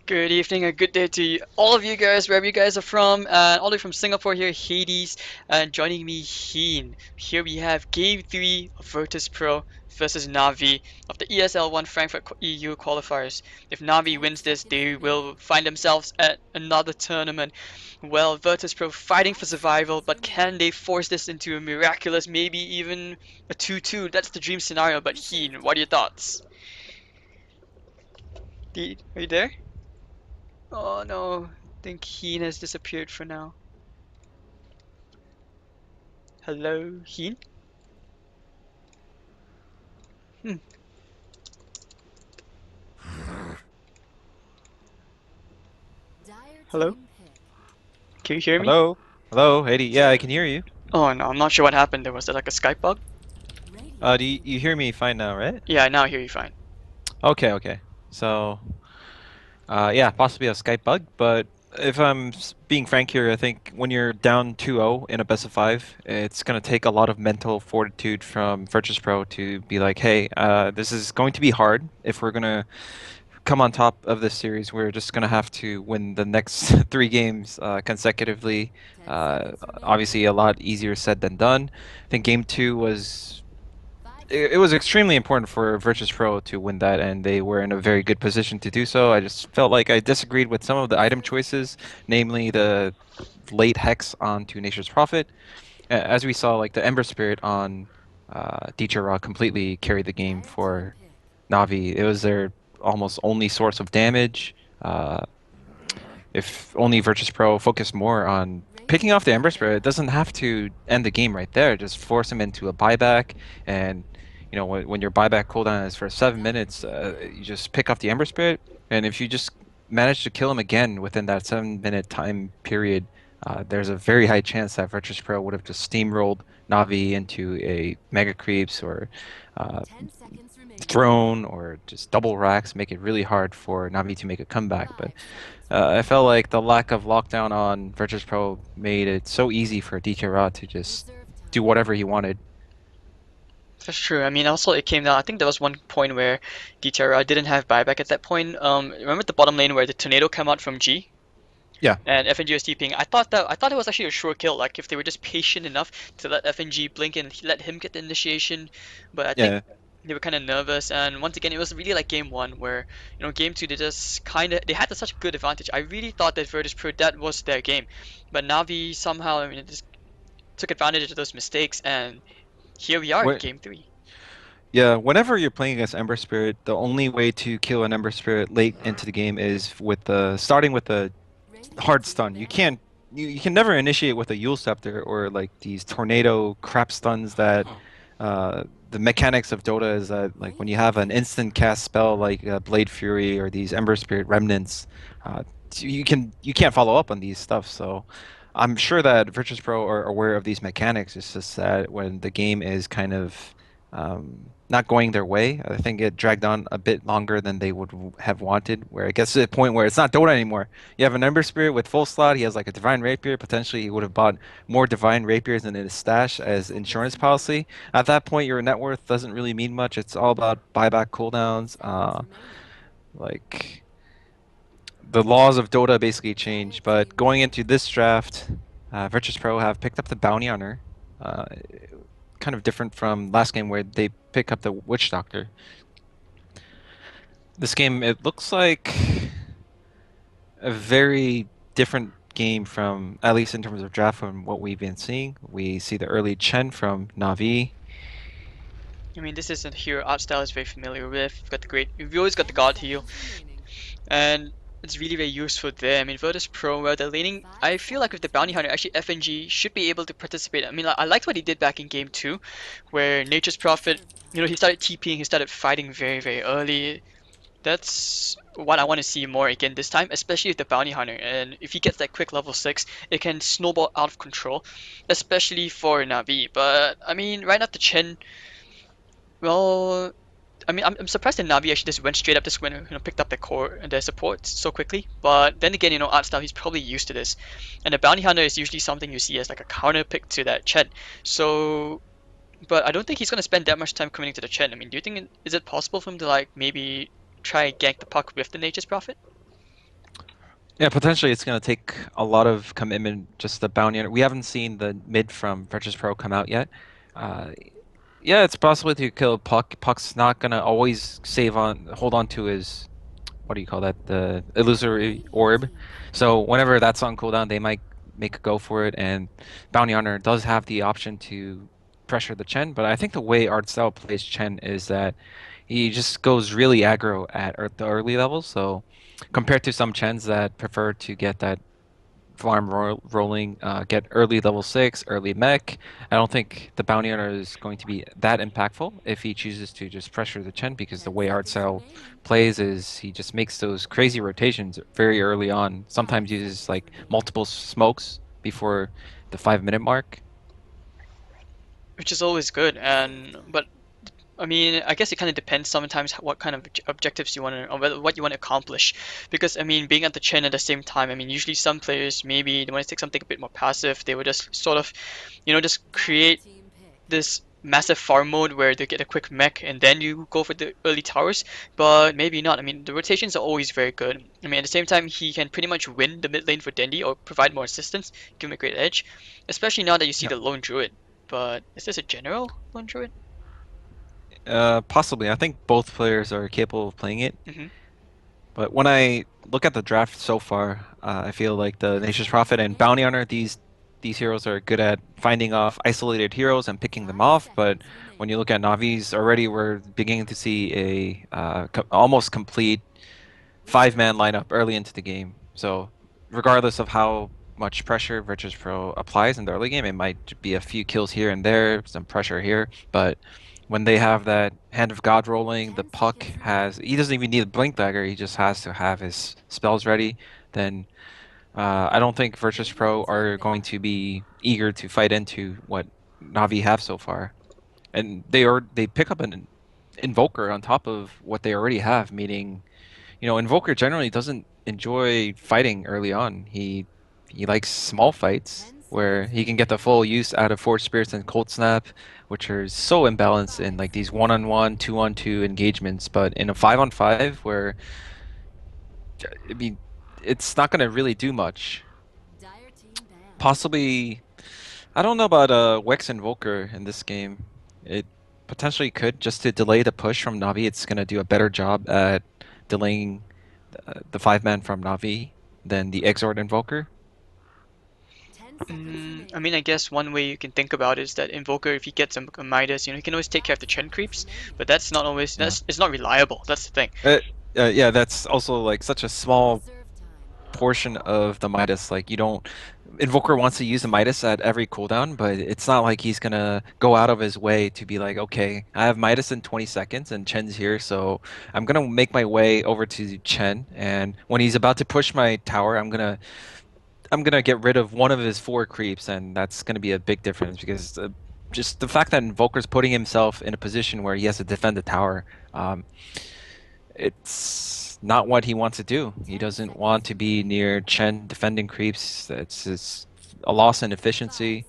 Good evening, a good day to all of you guys, wherever you guys are from. All the way from Singapore here, Hades, and joining me, Heen. Here we have Game 3 of Virtus.Pro versus Navi of the ESL One Frankfurt EU qualifiers. If Navi wins this, they will find themselves at another tournament. Well, Virtus.Pro fighting for survival, but can they force this into a miraculous, maybe even a 2-2? That's the dream scenario, but Heen, what are your thoughts? Are you there? Oh no, I think Heen has disappeared for now. Hello, Heen? Hmm. Hello? Can you hear me? Hello? Hello, Eddie. Yeah, I can hear you. Oh no, I'm not sure what happened there. Was there like a Skype bug? Do you hear me fine now, right? Yeah, now I hear you fine. Okay, okay. So, yeah, possibly a Skype bug, but if being frank here, I think when you're down 2-0 in a best of 5, it's going to take a lot of mental fortitude from Virtus.Pro to be like, hey, this is going to be hard. If we're going to come on top of this series, we're just going to have to win the next 3 games consecutively. Obviously, a lot easier said than done. I think game 2 was it was extremely important for Virtus.Pro to win that, and they were in a very good position to do so. I just felt like I disagreed with some of the item choices, namely the late Hex onto Nature's Prophet. As we saw, like the Ember Spirit on Ra completely carried the game for Navi. It was their almost only source of damage. If only Virtus.Pro focused more on picking off the Ember Spirit, it doesn't have to end the game right there. Just force him into a buyback, and when your buyback cooldown is for 7 minutes, you just pick off the Ember Spirit, and if you just manage to kill him again within that 7 minute time period, there's a very high chance that Virtus.Pro would have just steamrolled Navi into a Mega Creeps or uh, Throne or just double racks, make it really hard for Navi to make a comeback. But I felt like the lack of lockdown on Virtus.Pro made it so easy for DK Ra to just do whatever he wanted. That's true. I mean, also it came down. I think there was one point where DTR didn't have buyback at that point. Remember the bottom lane where the tornado came out from G Yeah, and FNG was TPing. I thought it was actually a sure kill. Like if they were just patient enough to let FNG blink and let him get the initiation. But I think yeah. they were kind of nervous, and once again, it was really like game one, where game two they just kind of they had such a good advantage. I really thought that Virtus.Pro that was their game, but Navi somehow I mean just took advantage of those mistakes, and here we are in Wh- game three. yeah, whenever you're playing against Ember Spirit, the only way to kill an Ember Spirit late into the game is with the starting with the hard stun. You can never initiate with a Yule Scepter or like these tornado crap stuns that the mechanics of Dota is that like when you have an instant cast spell like Blade Fury or these Ember Spirit Remnants, uh, you can't follow up on these stuff. So I'm sure that Virtus.Pro are aware of these mechanics. It's just that when the game is kind of not going their way, I think it dragged on a bit longer than they would have wanted. Where it gets to the point where it's not Dota anymore. You have an Ember Spirit with full slot. He has like a Divine Rapier. Potentially, he would have bought more Divine Rapiers in his stash as insurance policy. At that point, your net worth doesn't really mean much. It's all about buyback cooldowns. Like the laws of Dota basically changed. But going into this draft, Virtus.Pro have picked up the Bounty Hunter. Uh, Kind of different from last game where they pick up the Witch Doctor. This game, it looks like a very different game from, at least in terms of draft, from what we've been seeing. We see the early Chen from Navi. I mean, this is a hero art style is very familiar with. We've got the great, we've always got the God heal, and it's really very useful there. I mean, Virtus.Pro, where the laning, I feel like with the Bounty Hunter, actually FNG should be able to participate. I mean, I liked what he did back in game two, where Nature's Prophet, he started TPing, he started fighting very, very early. That's what I want to see more again this time, especially with the Bounty Hunter. And if he gets that quick level 6, it can snowball out of control, especially for Navi. But, I mean, right after Chen, well, I mean, I'm surprised that Navi actually just went straight up, just went, picked up their support so quickly. But then again, art style, he's probably used to this. And the Bounty Hunter is usually something you see as like a counter pick to that Chen. So, but I don't think he's going to spend that much time committing to the Chen. I mean, do you think, is it possible for him to like maybe try and gank the puck with the Nature's Prophet? Yeah, potentially it's going to take a lot of commitment, just the bounty hunter. We haven't seen the mid from Virtus.Pro come out yet. Uh, yeah, it's possible to kill Puck. Puck's not going to always hold on to his, what do you call that? The illusory orb. So whenever that's on cooldown, they might make a go for it. And bounty hunter does have the option to pressure the Chen. But I think the way Artstyle plays Chen is that he just goes really aggro at the early levels. So compared to some Chens that prefer to get that rolling, get early level 6, early mech, I don't think the bounty hunter is going to be that impactful if he chooses to just pressure the Chen, because the way Art Cell plays is he just makes those crazy rotations very early on. Sometimes uses like multiple smokes before the 5 minute mark. which is always good. And but I mean, I guess it kind of depends sometimes what kind of objectives you want to, or what you want to accomplish. Because I mean, being at the chin at the same time, I mean, usually some players maybe they want to take something a bit more passive. They would just sort of, just create this massive farm mode where they get a quick mech and then you go for the early towers. But maybe not. I mean, the rotations are always very good. I mean, at the same time, he can pretty much win the mid lane for Dendi or provide more assistance, give him a great edge, especially now that you see Yeah. the lone druid. But is this a general lone druid? Possibly. I think both players are capable of playing it. Mm-hmm. But when I look at the draft so far, I feel like the Nature's Prophet and Bounty Hunter, these heroes are good at finding off isolated heroes and picking them off. But when you look at Navi's, already we're beginning to see a almost complete 5 man lineup early into the game. So regardless of how much pressure Virtus.Pro applies in the early game, it might be a few kills here and there, some pressure here, but when they have that Hand of God rolling, the Puck he doesn't even need a Blink Dagger, he just has to have his spells ready, then I don't think Virtus.Pro are going to be eager to fight into what Navi have so far. And they pick up an Invoker on top of what they already have, meaning Invoker generally doesn't enjoy fighting early on. He likes small fights where he can get the full use out of Force Spirits and Cold Snap, which are so imbalanced in like these one-on-one, two-on-two engagements. But in a five-on-five, where I mean, it's not gonna really do much. Possibly, I don't know about Wex Invoker in this game. It potentially could, just to delay the push from Navi. It's gonna do a better job at delaying the 5 man from Navi than the Exort Invoker. I mean, I guess one way you can think about it is that Invoker, if he gets a Midas, he can always take care of the Chen creeps, but that's not always, Yeah. it's not reliable. That's the thing. Uh, yeah, that's also like such a small portion of the Midas. Like you don't Invoker wants to use the Midas at every cooldown, but it's not like he's gonna go out of his way to be like, okay, I have Midas in 20 seconds and Chen's here, so I'm gonna make my way over to Chen, and when he's about to push my tower, I'm gonna get rid of one of his 4 creeps, and that's gonna be a big difference because just the fact that Invoker's putting himself in a position where he has to defend the tower, um, it's not what he wants to do. He doesn't want to be near Chen defending creeps. It's a loss in efficiency.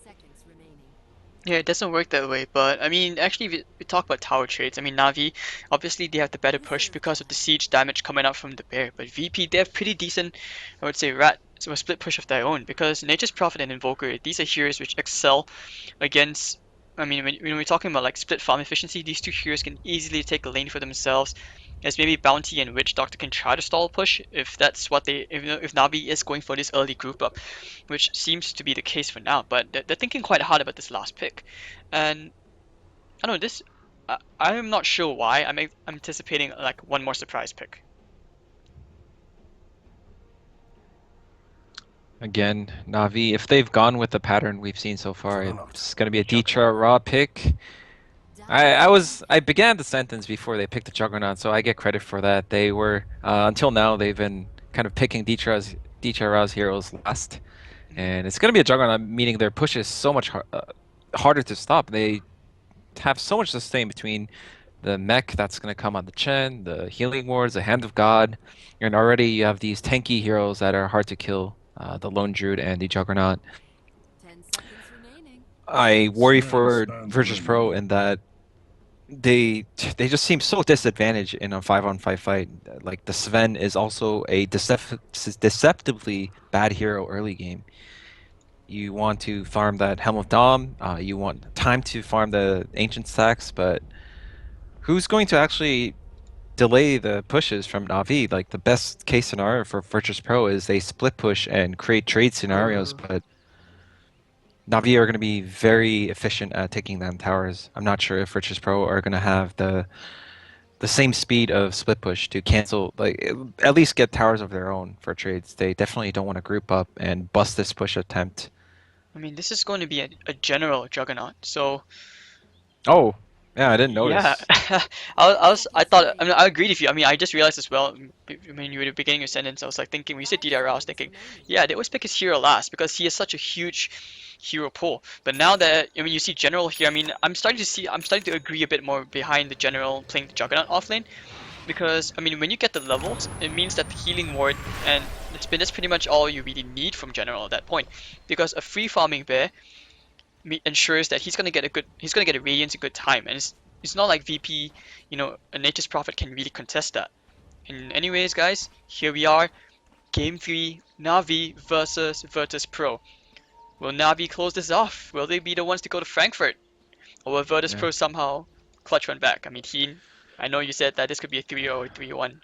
Yeah, it doesn't work that way, but I mean, actually, if we talk about tower trades, I mean, Navi, obviously they have the better push because of the siege damage coming out from the bear, but VP, they have pretty decent, I would say, so a split push of their own, because Nature's Prophet and Invoker, these are heroes which excel against, I mean, when we're talking about like split farm efficiency, these two heroes can easily take a lane for themselves, as maybe Bounty and Witch Doctor can try to stall push if that's what if Navi is going for this early group up, which seems to be the case for now. But they're thinking quite hard about this last pick, and I don't know this. I'm not sure why. I'm anticipating like one more surprise pick. Again, Navi, if they've gone with the pattern we've seen so far, it's going to be a Ditra raw pick. I began the sentence before they picked the Juggernaut, so I get credit for that. They were until now they've been kind of picking Ditra heroes last, Mhm. and it's going to be a Juggernaut, meaning their push is so much harder to stop. They have so much sustain between the mech that's going to come on the Chen, the healing wards, the Hand of God, and already you have these tanky heroes that are hard to kill, the Lone Druid and the Juggernaut. I worry for Virtus.Pro in that they just seem so disadvantaged in a 5-on-5 fight. Like the Sven is also a deceptively bad hero early game. You want to farm that Helm of Dom, you want time to farm the Ancient Stacks, but who's going to actually delay the pushes from Na'Vi? Like the best case scenario for Virtus.Pro is they split push and create trade scenarios, but Na'Vi are going to be very efficient at taking down towers. I'm not sure if Virtus.Pro are going to have the same speed of split push to cancel, like at least get towers of their own for trades. They definitely don't want to group up and bust this push attempt. I mean, this is going to be a general juggernaut. So Oh, yeah, I didn't yeah, notice. I thought, I mean, I agreed with you. I mean, I just realized as well, I mean, you were beginning your sentence, I was like thinking, when you said DDR, I was thinking, yeah, they always pick his hero last because he has such a huge hero pool. But now that, I mean, you see General here, I mean, I'm starting to agree a bit more behind the General playing the Juggernaut offlane because, I mean, when you get the levels, it means that the healing ward, and that's pretty much all you really need from General at that point. Because a free farming bear ensures that he's gonna get a radiance in good time, and it's not like VP, you know, a Nature's Prophet can really contest that. And anyways, guys, here we are, game 3, Navi versus Virtus.Pro. Will Navi close this off? Will they be the ones to go to Frankfurt, or will Yeah. Virtus.Pro somehow clutch one back? I mean, I know you said that this could be a 3-0 or 3-1.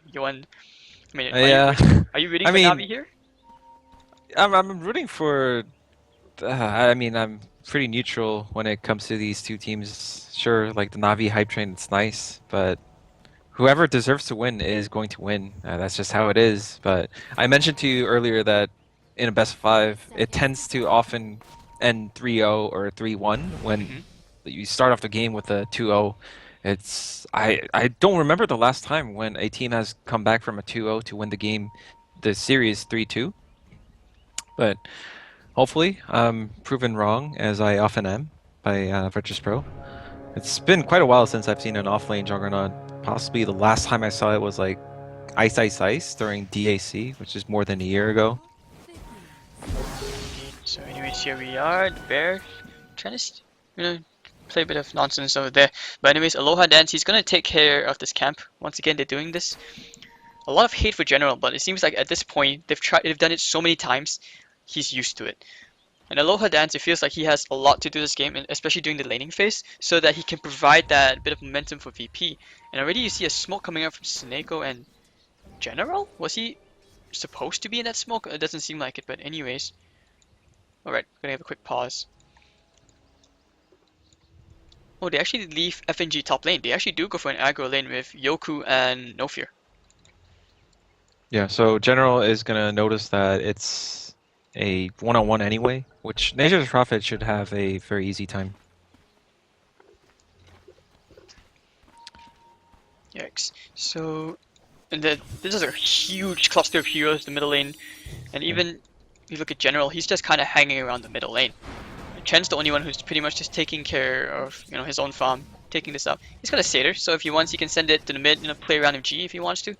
I mean, Yeah. are you rooting I for mean, Navi here? I'm rooting for. I mean, I'm pretty neutral when it comes to these two teams. Sure, like the Navi hype train, it's nice, but whoever deserves to win is going to win. That's just how it is. But I mentioned to you earlier that in a best of five, it tends to often end 3-0 or 3-1 when Hmm. you start off the game with a 2-0. I don't remember the last time when a team has come back from a 2-0 to win the game, the series 3-2. But hopefully, I'm proven wrong as I often am by Virtus.Pro. It's been quite a while since I've seen an offlane juggernaut. Possibly the last time I saw it was like Ice Ice Ice during DAC, which is more than a year ago. Indeed. So anyways, here we are, the bear, trying to, you know, play a bit of nonsense over there. But anyways, Aloha Dance, he's gonna take care of this camp. Once again, they're doing this. A lot of hate for General, but it seems like at this point, they've done it so many times, he's used to it. And Aloha Dance, it feels like he has a lot to do this game, and especially during the laning phase, so that he can provide that bit of momentum for VP. And already you see a smoke coming out from Sneko and General? Was he supposed to be in that smoke? It doesn't seem like it, but anyways. Alright, gonna have a quick pause. Oh, they actually leave FNG top lane. They actually do go for an aggro lane with Yoku and No Fear. Yeah, so General is gonna notice that it's a one-on-one anyway, which Nature's Prophet should have a very easy time. Yikes. So, and this is a huge cluster of heroes, the middle lane. And Yeah. even if you look at General, he's just kind of hanging around the middle lane. Chen's the only one who's pretty much just taking care of, you know, his own farm, taking this up. He's got a Satyr, so if he wants, he can send it to the mid, you know, play around him G if he wants to.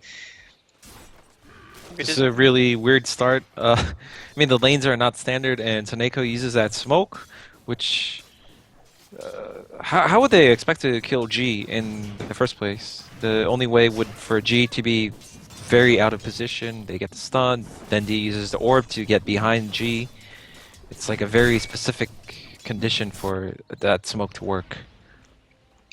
This is a really weird start. I mean, the lanes are not standard, and Taneko uses that smoke, which how would they expect to kill G in the first place? The only way would for G to be very out of position. They get the stun. Then D uses the orb to get behind G. It's like a very specific condition for that smoke to work.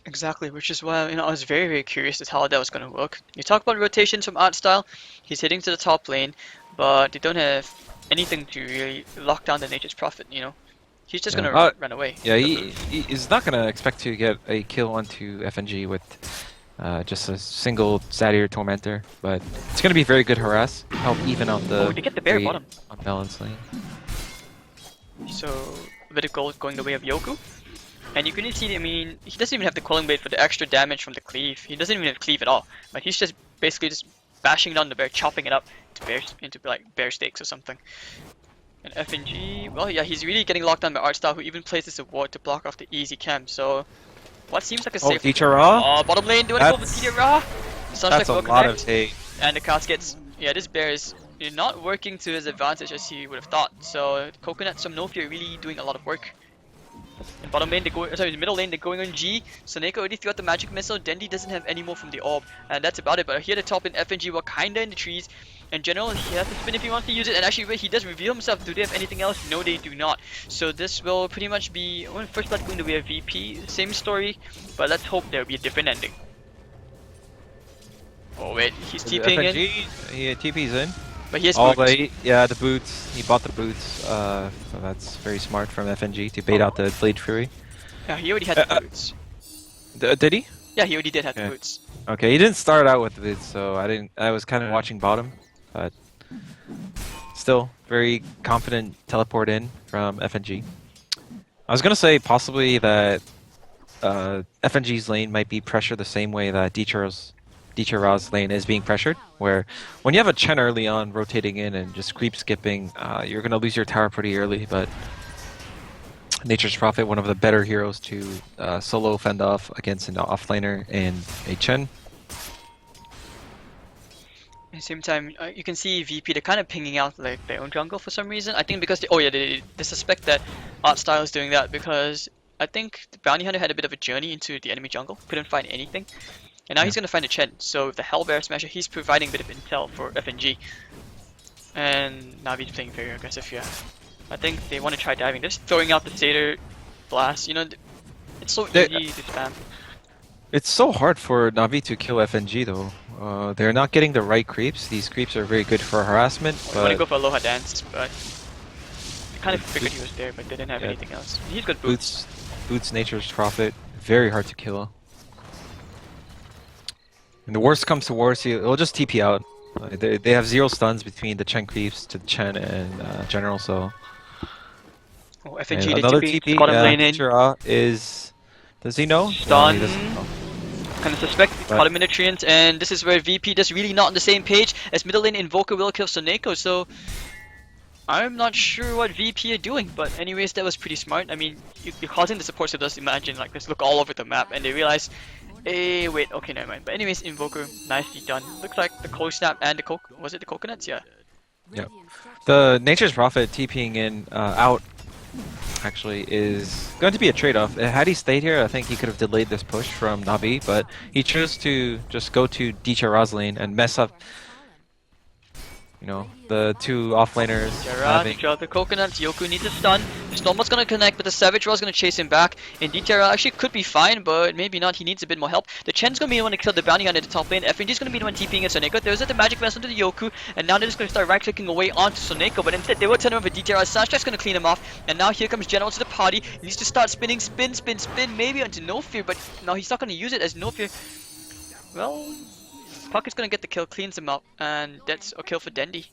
Exactly, which is why, you know, I was very, very curious as to how that was going to work. You talk about rotations from art style, he's hitting to the top lane, but they don't have anything to really lock down the Nature's Prophet, you know. He's just Yeah, going to run away. yeah. He is not gonna expect to get a kill onto FNG with just a single Satyr Tormentor, but it's gonna be very good harass, help even on Oh, the they get the bear very bottom. unbalanced lane. So, a bit of gold going the way of Yoku. And you can see, I mean, he doesn't even have the Quelling Blade for the extra damage from the cleave. He doesn't even have cleave at all. But he's just basically just bashing down the bear, chopping it up into like bear steaks or something. And FNG, well, yeah, he's really getting locked down by Artstar, who even places a ward to block off the easy camp. So, what seems like a Oh, safe. Teacher Ra? Oh, bottom lane, do you want to go with Teacher Ra? Sounds like That's a well lot of connect. hate. And the caskets. Yeah, this bear is not working to his advantage as he would have thought. So, Coconut, some No Fear really doing a lot of work. In bottom lane, middle lane, they're going on G. Soneko already threw out the magic missile. Dendi doesn't have any more from the orb, and that's about it. But here at the top in FNG, we're kinda in the trees. In general, he has to spin if he wants to use it, and actually, wait, he does reveal himself. Do they have anything else? No, they do not. So this will pretty much be when first blood going to be a VP. Same story, but let's hope there will be a different ending. Oh wait, he's TPing in. He TP's in. But he has All boots. yeah, the boots. He bought the boots. So that's very smart from FNG to bait out the Blade Fury. Yeah, he already had the boots. Did he? Yeah, he already did have the Okay. boots. Okay, he didn't start out with the boots, so I didn't. I was kind of watching bottom, but still very confident teleport in from FNG. I was gonna say possibly that FNG's lane might be pressured the same way that Dichara's lane is being pressured, where when you have a Chen early on rotating in and just creep skipping, you're going to lose your tower pretty early, but Nature's Prophet, one of the better heroes to solo fend off against an offlaner and a Chen. At the same time, you can see VP, they're kind of pinging out like their own jungle for some reason. I think because they suspect that Artstyle is doing that because I think the Bounty Hunter had a bit of a journey into the enemy jungle, couldn't find anything. And now he's gonna find a Chen, so with the Hellbear Smasher, he's providing a bit of intel for FNG. And Navi's playing very aggressive here. I think they want to try diving. They're just throwing out the Satyr Blast, you know, it's so easy to spam. It's so hard for Navi to kill FNG though. They're not getting the right creeps. These creeps are very good for harassment, I but want to go for Aloha Dance, but I kind of figured he was there, but they didn't have anything else. He's got boots. Boots Nature's Prophet, very hard to kill. And the worst comes to worst, it'll just TP out. They have 0 stuns between the Chen creeps to the Chen and General, so... Oh, FNG, and another TP, got him lane in. is... Does he know? Stun. No, he doesn't know. Kind of suspect, caught him in the treants, and this is where VP just really not on the same page, as middle lane Invoker will kill Soneko, so... I'm not sure what VP are doing, but anyways, that was pretty smart. I mean, you're causing the supports to just imagine, like, just look all over the map, and they realize, hey, wait, okay, never mind. But anyways, Invoker, nicely done. Looks like the cold snap and the was it the coconuts? Yeah. Yeah. The Nature's Prophet TPing in, out, actually, is going to be a trade-off. Had he stayed here, I think he could have delayed this push from Navi, but he chose to just go to Dichara's lane and mess up, you know, the two offlaners. Dichara, the coconuts, Yoku needs a stun. Snowball's gonna connect, but the Savage Raw's gonna chase him back. And Dichara actually could be fine, but maybe not. He needs a bit more help. The Chen's gonna be the one to kill the Bounty Hunter at the top lane. FNG's gonna be the one TPing at Soneko. There's the magic vessel to the Yoku, and now they're just gonna start right-clicking away onto Soneko, but instead they will turn over Dichara. Sashtra's gonna clean him off, and now here comes General to the party. He needs to start spinning, spin, maybe onto No Fear, but no, he's not gonna use it as No Fear. Well, Puck is gonna get the kill, cleans him up, and that's a kill for Dendi.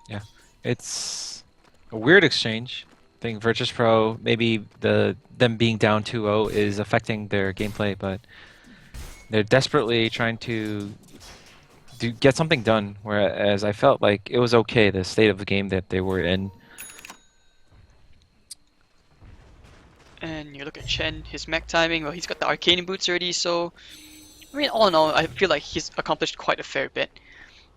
Yeah, it's a weird exchange. I think Virtus.Pro, maybe them being down 2-0 is affecting their gameplay, but they're desperately trying to get something done, whereas I felt like it was okay, the state of the game that they were in. And you look at Chen, his mech timing, well, he's got the arcane boots already, so I mean, all in all, I feel like he's accomplished quite a fair bit.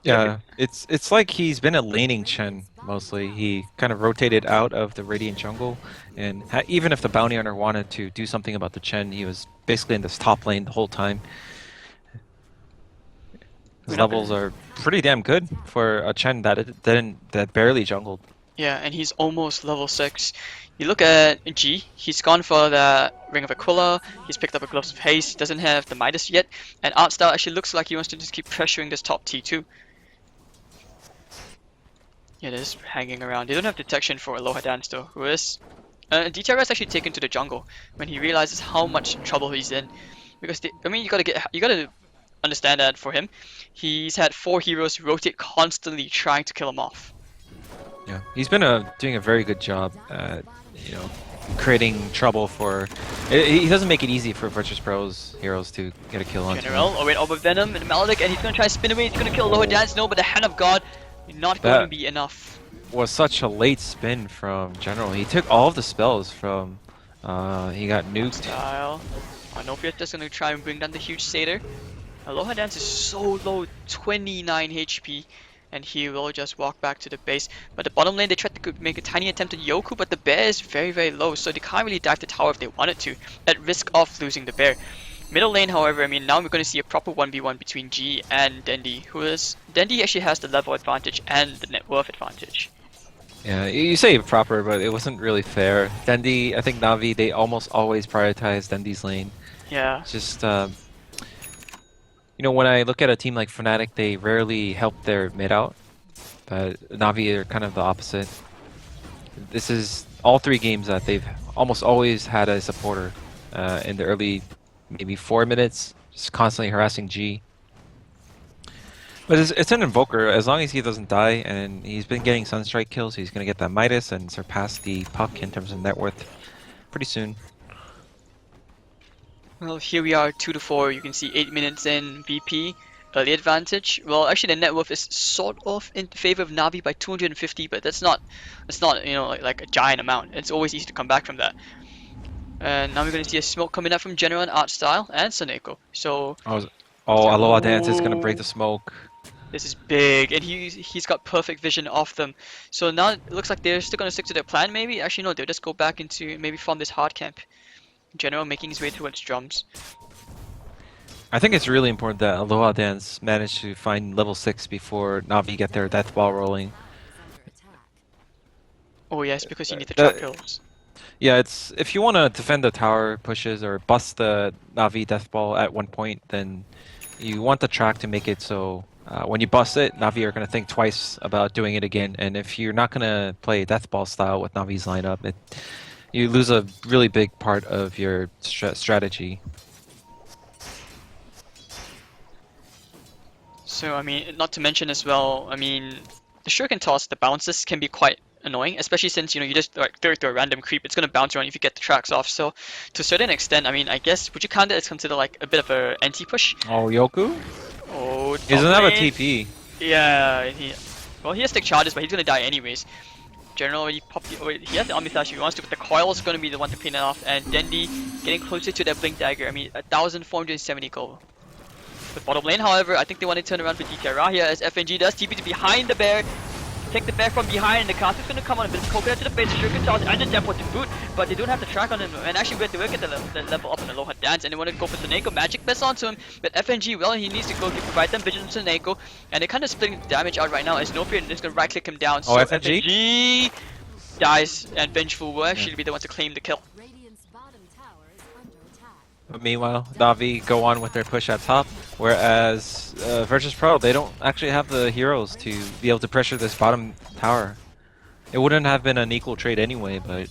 Yeah, it's like he's been a laning Chen mostly. He kind of rotated out of the Radiant jungle, and even if the Bounty Hunter wanted to do something about the Chen, he was basically in this top lane the whole time. His levels are pretty damn good for a Chen that barely jungled. Yeah, and he's almost level 6. You look at G, he's gone for the Ring of Aquila, he's picked up a Gloves of Haste, doesn't have the Midas yet, and Artstyle actually looks like he wants to just keep pressuring this top T2. Yeah, they're just hanging around. They don't have detection for Aloha Dance though, who is... DTR is actually taken to the jungle when he realizes how much trouble he's in. Because, I mean, you gotta understand that for him, he's had 4 heroes rotate constantly trying to kill him off. Yeah, he's been doing a very good job at, you know, creating trouble for... He doesn't make it easy for Virtus.Pro's heroes to get a kill on General, oh wait, over Venom and Maledic, and he's gonna try to spin away, he's gonna kill Aloha Dance, no, but the Hand of God, not going to be enough. Was such a late spin from General. He took all of the spells from... he got nuked. Style. Nofia's just gonna try and bring down the huge Satyr. Aloha Dance is so low, 29 HP. and he will just walk back to the base. But the bottom lane, they tried to make a tiny attempt at Yoku, but the bear is very, very low, so they can't really dive the tower if they wanted to, at risk of losing the bear. Middle lane, however, I mean, now we're going to see a proper 1v1 between G and Dendi, Dendi actually has the level advantage and the net worth advantage. Yeah, you say proper, but it wasn't really fair. Dendi, I think Navi, they almost always prioritize Dendi's lane. Yeah. It's just, you know, when I look at a team like Fnatic, they rarely help their mid out, but Navi are kind of the opposite. This is all 3 games that they've almost always had a supporter in the early, maybe 4 minutes, just constantly harassing G. But it's an Invoker. As long as he doesn't die, and he's been getting Sunstrike kills, he's going to get that Midas and surpass the Puck in terms of net worth pretty soon. Well, here we are, 2-4. You can see 8 minutes in VP, early advantage. Well, actually, the net worth is sort of in favor of Navi by 250, but that's not you know like a giant amount. It's always easy to come back from that. And now we're going to see a smoke coming up from General and Artstyle and Soneko. So. Oh, Aloha Dance is going to break the smoke. This is big, and he's got perfect vision of them. So now it looks like they're still going to stick to their plan, maybe? Actually, no, they'll just go back into, maybe form this hard camp. General making his way towards drums. I think it's really important that Aloha Dance managed to find level 6 before Navi get their death ball rolling. Oh yes, because you need the trap kills. Yeah, it's if you want to defend the tower pushes or bust the Navi death ball at one point, then you want the track to make it so when you bust it, Navi are going to think twice about doing it again. And if you're not going to play death ball style with Navi's lineup, you lose a really big part of your strategy. So I mean, not to mention as well, I mean, the shuriken toss, the bounces can be quite annoying, especially since, you know, you just like throw it to a random creep, it's gonna bounce around if you get the tracks off. So to a certain extent, I mean, I guess, would you count it as considered like a bit of a anti-push? Oh, Yoku? Oh, he doesn't have a TP. Yeah, he has stick charges, but he's gonna die anyways. General already popped he has the Omni Flash if he wants to, but the coil is gonna be the one to clean it off, and Dendi getting closer to that Blink Dagger. I mean, 1,470 gold. The bottom lane, however, I think they want to turn around for DK here as FNG does TP to behind the bear. Take the bear from behind, and the cast is going to come on a bit of coconut to the face, Shuriken Toss and the Depot to boot, but they don't have the track on him, and actually we have to get the level up on Aloha Dance, and they want to go for Soneko, Magic Missile onto him, but FNG, well, he needs to go to provide them vision to Soneko, and they're kind of splitting the damage out right now as No Fear is going to right click him down, so FNG dies, and Vengeful will actually be the one to claim the kill. But meanwhile, Navi go on with their push at top, whereas Virtus.Pro, they don't actually have the heroes to be able to pressure this bottom tower. It wouldn't have been an equal trade anyway, but...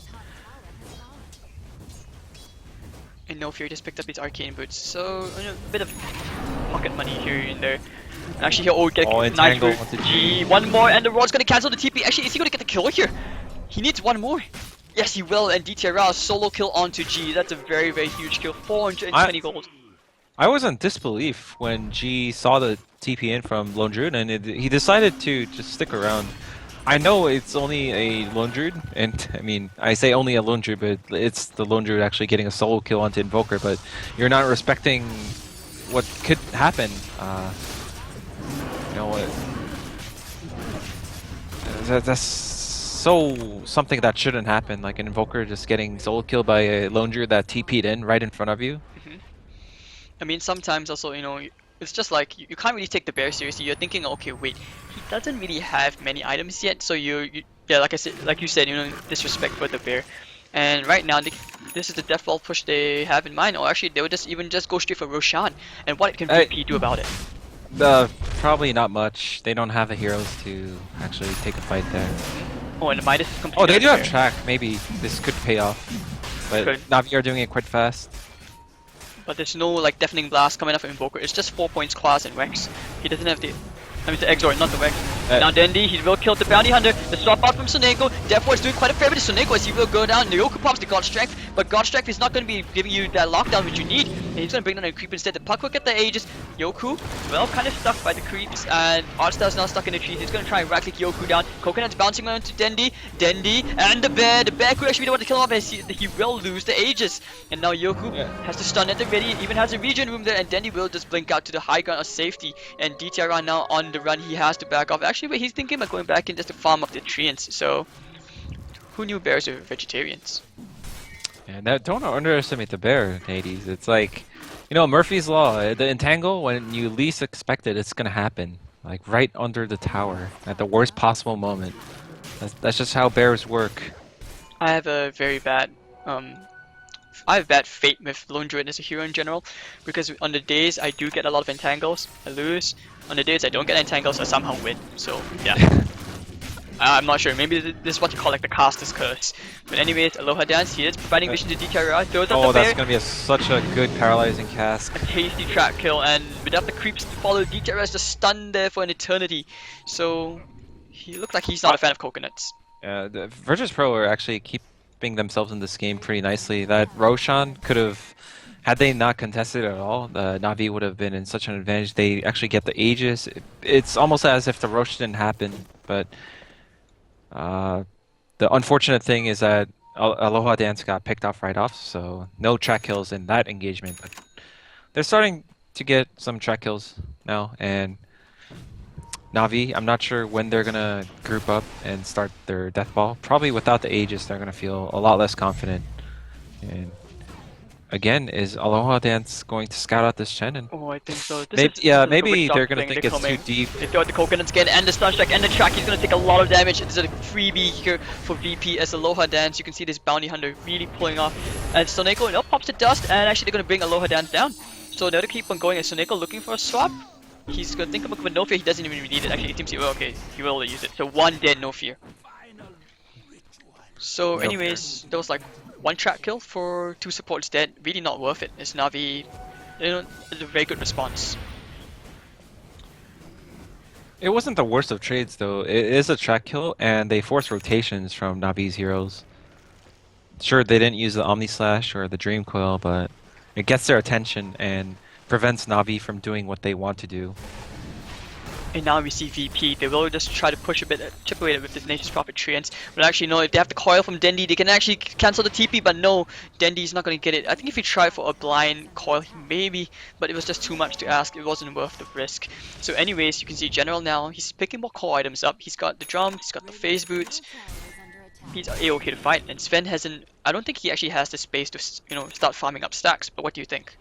And No Fear just picked up his arcane boots, so you know, a bit of pocket money here and there. And actually he'll get a nice root. G, one more, and the Rod's gonna cancel the TP. Actually, is he gonna get the kill here? He needs one more. Yes, he will, and DTRL solo kill onto G. That's a very, very huge kill. 420 gold. I was in disbelief when G saw the TP in from Lone Druid, and he decided to just stick around. I know it's only a Lone Druid, and I mean, I say only a Lone Druid, but it's the Lone Druid actually getting a solo kill onto Invoker, but you're not respecting what could happen. You know what? That's so something that shouldn't happen, like an Invoker just getting solo killed by a Lone Druid that TP'd in right in front of you. I mean, sometimes also, you know, it's just like you can't really take the bear seriously. You're thinking, okay, wait, he doesn't really have many items yet, so yeah, like you said, you know, disrespect for the bear. And right now, this is the death ball push they have in mind, or actually they would just go straight for Roshan. And what can VP do about it? Probably not much. They don't have the heroes to actually take a fight there. Oh, and the Midas is completely. Oh, they do have track. Maybe this could pay off. But Navi are doing it quite fast. But there's no like deafening blast coming off from Invoker. It's just 4 points class and Wex. He doesn't have the. I mean the Exort, not the Wex. Now Dendi, he will kill the Bounty Hunter. The swap out from Soneko. Deathward's doing quite a fair bit to Soneko as he will go down. Ryoku pops the God Strength, but God Strength is not going to be giving you that lockdown which you need. And he's gonna bring down a creep instead. The puck will get the Aegis. Yoku, well, kind of stuck by the creeps, and Artstyle's now stuck in the trees. He's gonna try and right-click Yoku down. Coconut's bouncing around to Dendi. Dendi, and the bear. The bear could actually be the one to kill him off, as he will lose the Aegis. And now Yoku has to stun at the ready, even has a regen room there, and Dendi will just blink out to the high ground of safety. And DTR now on the run, he has to back off. Actually, wait, he's thinking about going back in just to farm up the treants. So, who knew bears are vegetarians? And don't underestimate the bear, Hades. It's like, you know, Murphy's Law. The entangle, when you least expect it, it's gonna happen. Like right under the tower at the worst possible moment. That's just how bears work. I have a very bad, I have bad fate with Lone Druid as a hero in general, because on the days I do get a lot of entangles, I lose. On the days I don't get entangles, I somehow win. So yeah. I'm not sure, maybe this is what you call like the caster's curse. But anyways, Aloha Dance, he is providing vision to DKR, throws out the bear. That's gonna be such a good paralyzing cast. A tasty trap kill, and without the creeps to follow, DKR is just stunned there for an eternity. So, he looked like he's not a fan of coconuts. The Virtus.Pro are actually keeping themselves in this game pretty nicely. That Roshan could have, had they not contested at all, the Na'Vi would have been in such an advantage. They actually get the Aegis. It's almost as if the Rosh didn't happen, but the unfortunate thing is that Aloha Dance got picked off right off, so no track kills in that engagement. But they're starting to get some track kills now, and Na'Vi, I'm not sure when they're gonna group up and start their death ball. Probably without the Aegis, they're gonna feel a lot less confident. And again, is Aloha Dance going to scout out this Chen? And oh, I think so. Maybe they're gonna think it's too deep. They throw out the coconuts again, and the stun strike, and the track. He's gonna take a lot of damage. This is a freebie here for VP as Aloha Dance. You can see this bounty hunter really pulling off, and Soneko pops the dust, and actually they're gonna bring Aloha Dance down. So they're gonna keep on going, and Soneko looking for a swap. He's gonna think about no fear. He doesn't even need it. Actually, it seems he will. Okay, he will use it. So one dead, no fear. So, anyways, there was like one trap kill for 2 supports dead. Really not worth it. It's Na'Vi, it's a very good response. It wasn't the worst of trades though. It is a track kill, and they force rotations from Na'Vi's heroes. Sure, they didn't use the Omni Slash or the Dream Coil, but it gets their attention and prevents Na'Vi from doing what they want to do. And now we see VP, they will just try to push a bit, chip away with this Nature's Prophet Treants. But actually no, if they have the coil from Dendi, they can actually cancel the TP, but no, Dendi's not going to get it. I think if he tried for a blind coil, maybe, but it was just too much to ask, it wasn't worth the risk. So anyways, you can see General now, he's picking more core items up. He's got the drum, he's got the phase boots, he's a-okay to fight, and Sven hasn't, I don't think he actually has the space to, start farming up stacks, but what do you think?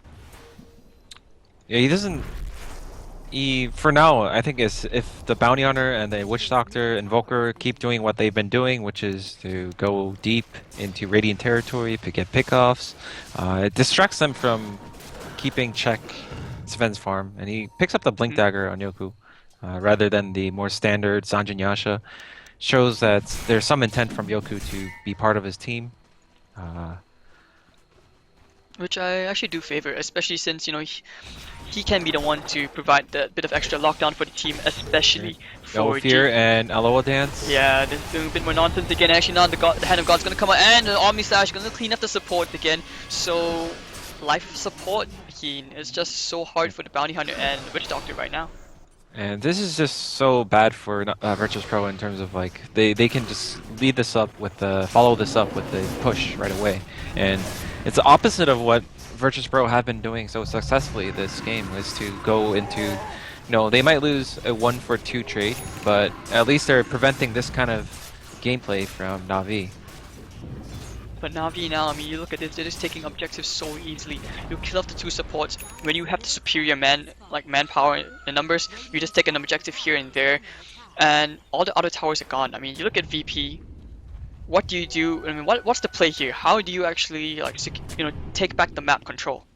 Yeah, he doesn't. For now, I think if the Bounty Hunter and the Witch Doctor Invoker keep doing what they've been doing, which is to go deep into Radiant territory to get pickoffs, it distracts them from keeping check Sven's farm, and he picks up the Blink Dagger on Yoku rather than the more standard Sanjin Yasha. Shows that there's some intent from Yoku to be part of his team. Which I actually do favor, especially since, he can be the one to provide that bit of extra lockdown for the team, especially for Fear and Aloha Dance. Yeah, they're doing a bit more nonsense again. Actually, now the Hand of God's gonna come out, and the Omni Slash is gonna clean up the support again. So, life of support, it's just so hard for the Bounty Hunter and Witch Doctor right now. And this is just so bad for Virtus.Pro in terms of like they can just lead this up with the follow this up with the push right away, and it's the opposite of what Virtus.Pro have been doing so successfully this game, is to go into, they might lose a 1-for-2 trade, but at least they're preventing this kind of gameplay from Na'Vi. But Na'Vi now, you look at this, they're just taking objectives so easily. You kill off the 2 supports. When you have the superior manpower in numbers, you just take an objective here and there, and all the other towers are gone. You look at VP. What do you do? What's the play here? How do you actually take back the map control?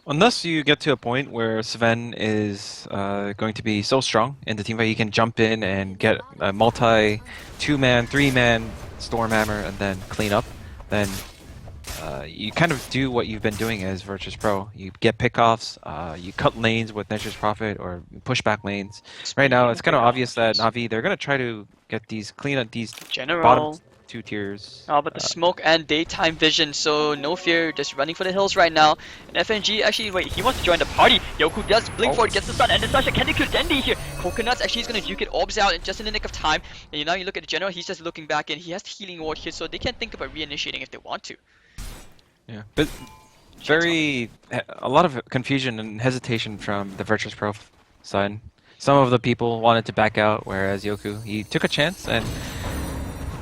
Unless you get to a point where Sven is going to be so strong in the team that he can jump in and get a multi 2-man, 3-man Stormhammer and then clean up, then you kind of do what you've been doing as Virtus.Pro. You get pickoffs, you cut lanes with Nature's Prophet or push back lanes. Right now, it's kind of obvious that Na'Vi, they're going to try to get these, clean up these General. 2 tiers. Oh, but the smoke and daytime vision, so no fear, just running for the hills right now. And FNG actually, wait, he wants to join the party. Yoku does blink forward, gets the stun, and the Sasha can kill Dendi here. Coconuts actually is going to juke it, orbs out just in the nick of time. And now you look at the general, he's just looking back in. He has the healing ward here, so they can think about reinitiating if they want to. Yeah, but a lot of confusion and hesitation from the Virtus.Pro side. Some of the people wanted to back out, whereas Yoku, he took a chance, and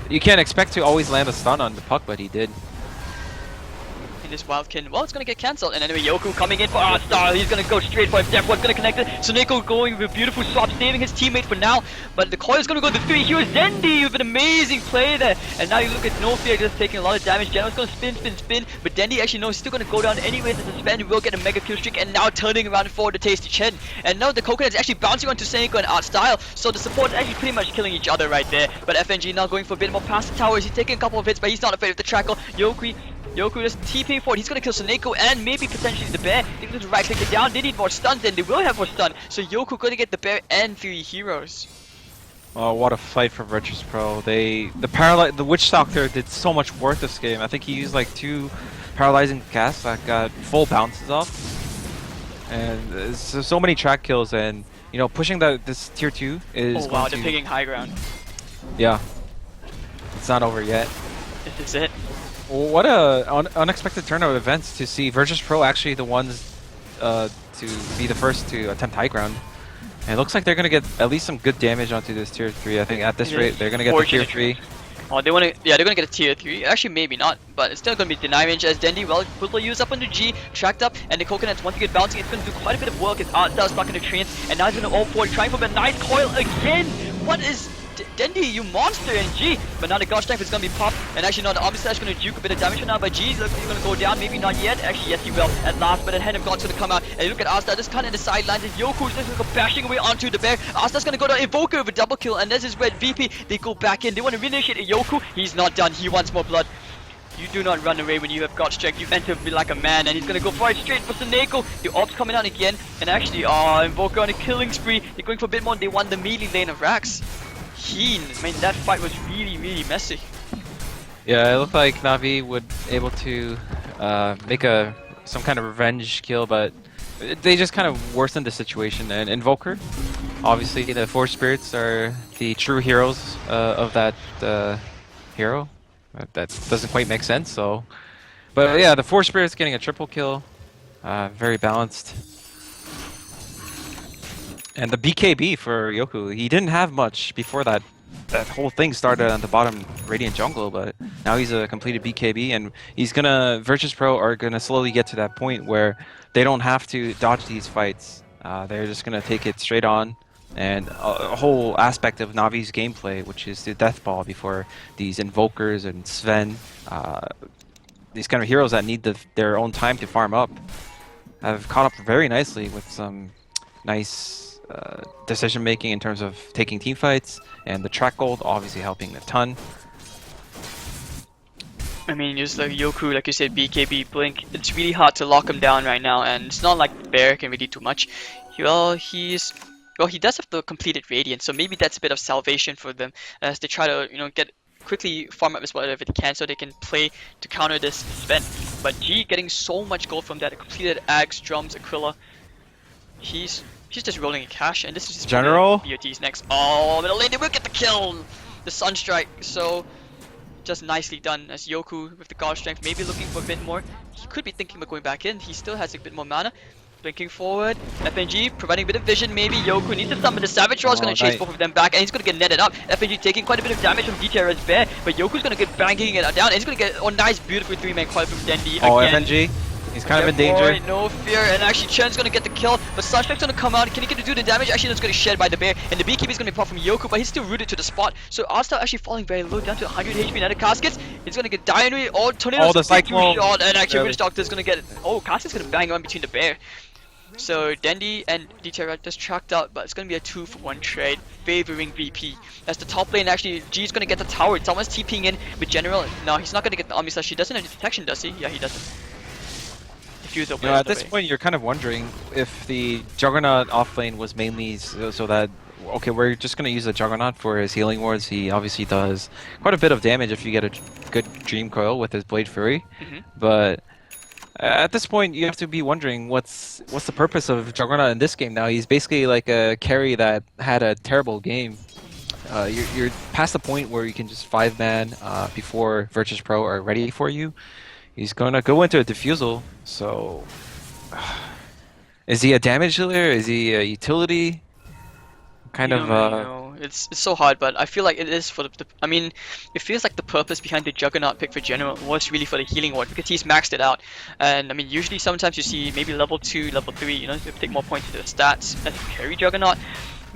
you can't expect to always land a stun on the puck, but he did. In this Wildkin, well, it's gonna get cancelled, and anyway, Yoku coming in for Star. He's gonna go straight for Step 1, gonna connect it. Suneko going with a beautiful swap, saving his teammate for now, but the coil's gonna go to 3. Here's Dendi with an amazing play there, and now you look at No Fear just taking a lot of damage. General's gonna spin, but Dendi actually knows he's still gonna go down anyways. The suspend will get a mega kill streak, and now turning around for the Tasty Chen. And now the Coconut's actually bouncing onto Suneko and Art Style, so the support's actually pretty much killing each other right there. But FNG now going for a bit more past the towers. He's taking a couple of hits, but he's not afraid of the trackle. Yoku just TPing forward. He's gonna kill Suneko and maybe potentially the bear. They're gonna right click it down. They need more stuns, then they will have more stun. So Yoku gonna get the bear and 3 heroes. Oh, what a fight for Virtus.Pro. The Witch Doctor did so much work this game. I think he used like 2 paralyzing casts that got full bounces off. And so many track kills, and you know, pushing this tier 2 is oh wow, they're picking high ground. Yeah. It's not over yet. This is it. What a unexpected turn of events to see Virtus.Pro actually the ones to be the first to attempt high ground. And it looks like they're going to get at least some good damage onto this tier 3. I think at this rate they're going to get the tier 3. Oh, they're gonna get a tier 3. Actually, maybe not, but it's still gonna be deny range as Dendi will use up on the G, tracked up, and the Coconuts once again bouncing. It's gonna do quite a bit of work as Art Style's stuck in the trains, and now he's gonna all forward, trying for a nice coil again. What is Dendi, you monster, and G? But now the God Strength is gonna be popped, and actually now the Omni Slash is gonna juke a bit of damage for now, but G looks like he's gonna go down, maybe not yet. Actually, yes, he will at last, but the Hand of God's gonna come out, and you look at Asta just kind of in the sidelines, and Yoku's just gonna go bashing away onto the bear. Asta's gonna go down, Invoker with a double kill, and this is where VP, they go back in. They want to reinitiate Yoku. He's not done, he wants more blood. You do not run away when you have God Strength. You enter be like a man, and he's gonna go for it straight for Suneko. The orbs coming out again, and actually, Invoker on a killing spree. They're going for a bit more, and they won the melee lane of Rax. I mean, that fight was really messy. Yeah, it looked like Navi would able to make some kind of revenge kill, but they just kind of worsened the situation. And Invoker, obviously, the 4 spirits are the true heroes of that hero. That doesn't quite make sense. So, but yeah, the 4 spirits getting a triple kill, very balanced. And the BKB for Yoku, he didn't have much before that whole thing started on the bottom Radiant Jungle, but now he's a completed BKB, and Virtus.Pro are gonna slowly get to that point where they don't have to dodge these fights. They're just gonna take it straight on, and a whole aspect of Navi's gameplay, which is the death ball before these Invokers and Sven, these kind of heroes that need their own time to farm up, have caught up very nicely with some nice decision making in terms of taking team fights, and the track gold obviously helping a ton. I mean, just like Yoku, like you said, BKB, Blink, it's really hard to lock him down right now, and it's not like Bear can really do much. He does have the completed Radiant, so maybe that's a bit of salvation for them as they try to, get quickly farm up as whatever they can so they can play to counter this spend. But G getting so much gold from that, a completed Axe, Drums, Aquila. He's just rolling in cash, and this is just General BOT's next. Oh, middle lane, they will get the kill! The Sunstrike, so just nicely done as Yoku with the God Strength, maybe looking for a bit more. He could be thinking about going back in, he still has a bit more mana. Blinking forward, FNG providing a bit of vision, maybe Yoku needs to summon the Savage Roar, is going to chase both of them back, and he's going to get netted up. FNG taking quite a bit of damage from DTR's Bear, but Yoku's going to get banging it down, and he's going to get a nice beautiful 3-man coil from Dendi again. FNG. He's kind of in danger. No fear, and actually Chen's gonna get the kill, but Sunstrike's gonna come out. Can he get to do the damage? Actually, that's gonna be shed by the bear, and the BKB is gonna be popped from Yoku, but he's still rooted to the spot. So Asta actually falling very low, down to 100 HP in the caskets. He's gonna get Dynamite or Tornado's the cyclone shot, and actually Witch Doctor's gonna get. Oh, Casket's gonna bang on between the bear. So Dendi and DTR just tracked out, but it's gonna be a 2-for-1 trade favoring VP. As the top lane actually, G's gonna get the tower. It's almost TPing in with General. No, he's not gonna get the Omni Slash. He doesn't have the detection, does he? Yeah, he doesn't. At this point, you're kind of wondering if the Juggernaut offlane was mainly so that okay, we're just gonna use the Juggernaut for his healing wards. He obviously does quite a bit of damage if you get a good Dream Coil with his Blade Fury, Hmm. but at this point, you have to be wondering what's the purpose of Juggernaut in this game now. He's basically like a carry that had a terrible game. You're past the point where you can just 5-man before Virtus.Pro are ready for you. He's gonna go into a defusal, so is he a damage dealer? Is he a utility? Kind You of don't really know. It's so hard, but I feel like it is for I mean, it feels like the purpose behind the Juggernaut pick for General was really for the healing ward because he's maxed it out. And I mean, usually sometimes you see maybe level 2, level 3, you know, they take more points to the stats as a carry Juggernaut.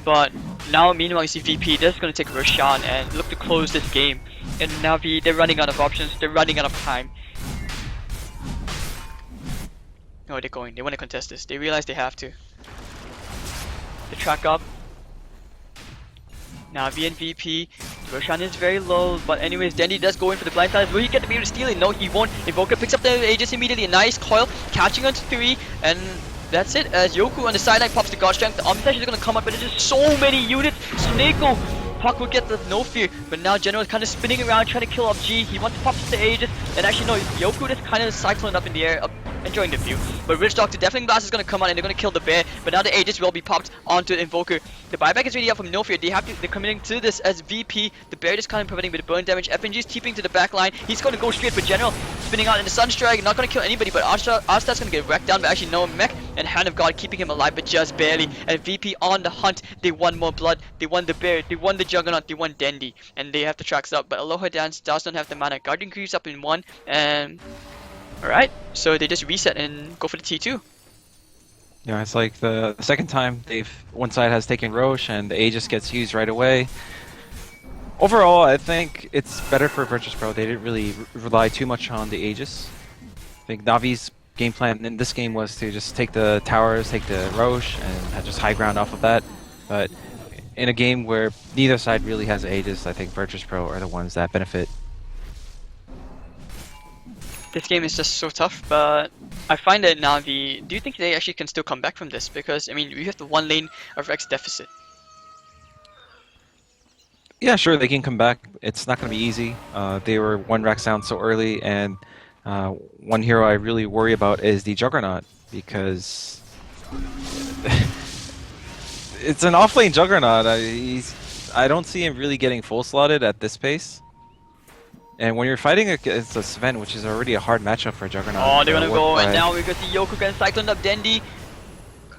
But now, meanwhile, you see VP, they're just going to take Roshan and look to close this game. And Navi, they're running out of options, they're running out of time. Oh, they're going, they want to contest this. They realize they have to. They track up. Navi and VP. Roshan is very low, but anyways, Dendy does go in for the blind side. Will he get to be able to steal it? No, he won't. Invoker picks up the Aegis immediately. A nice coil, catching onto 3, and that's it. As Yoku on the sideline pops the God Strength, the Omnidash is going to come up, but there's just so many units. Snako, Puck will get the no fear, but now General is kind of spinning around trying to kill off G. He wants to pop the Aegis, and actually no, Yoku just kind of cycling up in the air, enjoying the view. But Rich Doctor Deafening Blast is going to come out and they're going to kill the bear, but now the Aegis will be popped onto Invoker. The buyback is really up from no fear. They're committing to this as VP. The bear is kind of preventing with the burn damage. FNG is keeping to the back line. He's going to go straight for General, spinning out in the Sunstrike, not going to kill anybody, but Arstad's going to get wrecked down, but actually no, Mech and Hand of God keeping him alive, but just barely. And VP on the hunt. They won more blood, they won the bear, they won the Juggernaut, they won Dendy, and they have the tracks up, but Aloha Dance does not have the mana. Guardian creeps up in 1, and alright, so they just reset and go for the T2. yeah, it's like the second time one side has taken Roche and the Aegis gets used right away. Overall, I think it's better for Virtus.Pro. They didn't really rely too much on the Aegis. I think Navi's game plan in this game was to just take the towers, take the Roche, and just high ground off of that. But in a game where neither side really has Aegis, I think Virtus.Pro are the ones that benefit. This game is just so tough, but I find that Navi, do you think they actually can still come back from this? Because, I mean, we have the 1 lane of Rex deficit. Yeah, sure, they can come back. It's not going to be easy. They were 1 Rex down so early, and one hero I really worry about is the Juggernaut, because it's an off-lane Juggernaut. I don't see him really getting full slotted at this pace. And when you're fighting against a Sven, which is already a hard matchup for Juggernaut. Oh, they're gonna go, and now we got the Yoku getting cycled up Dendy.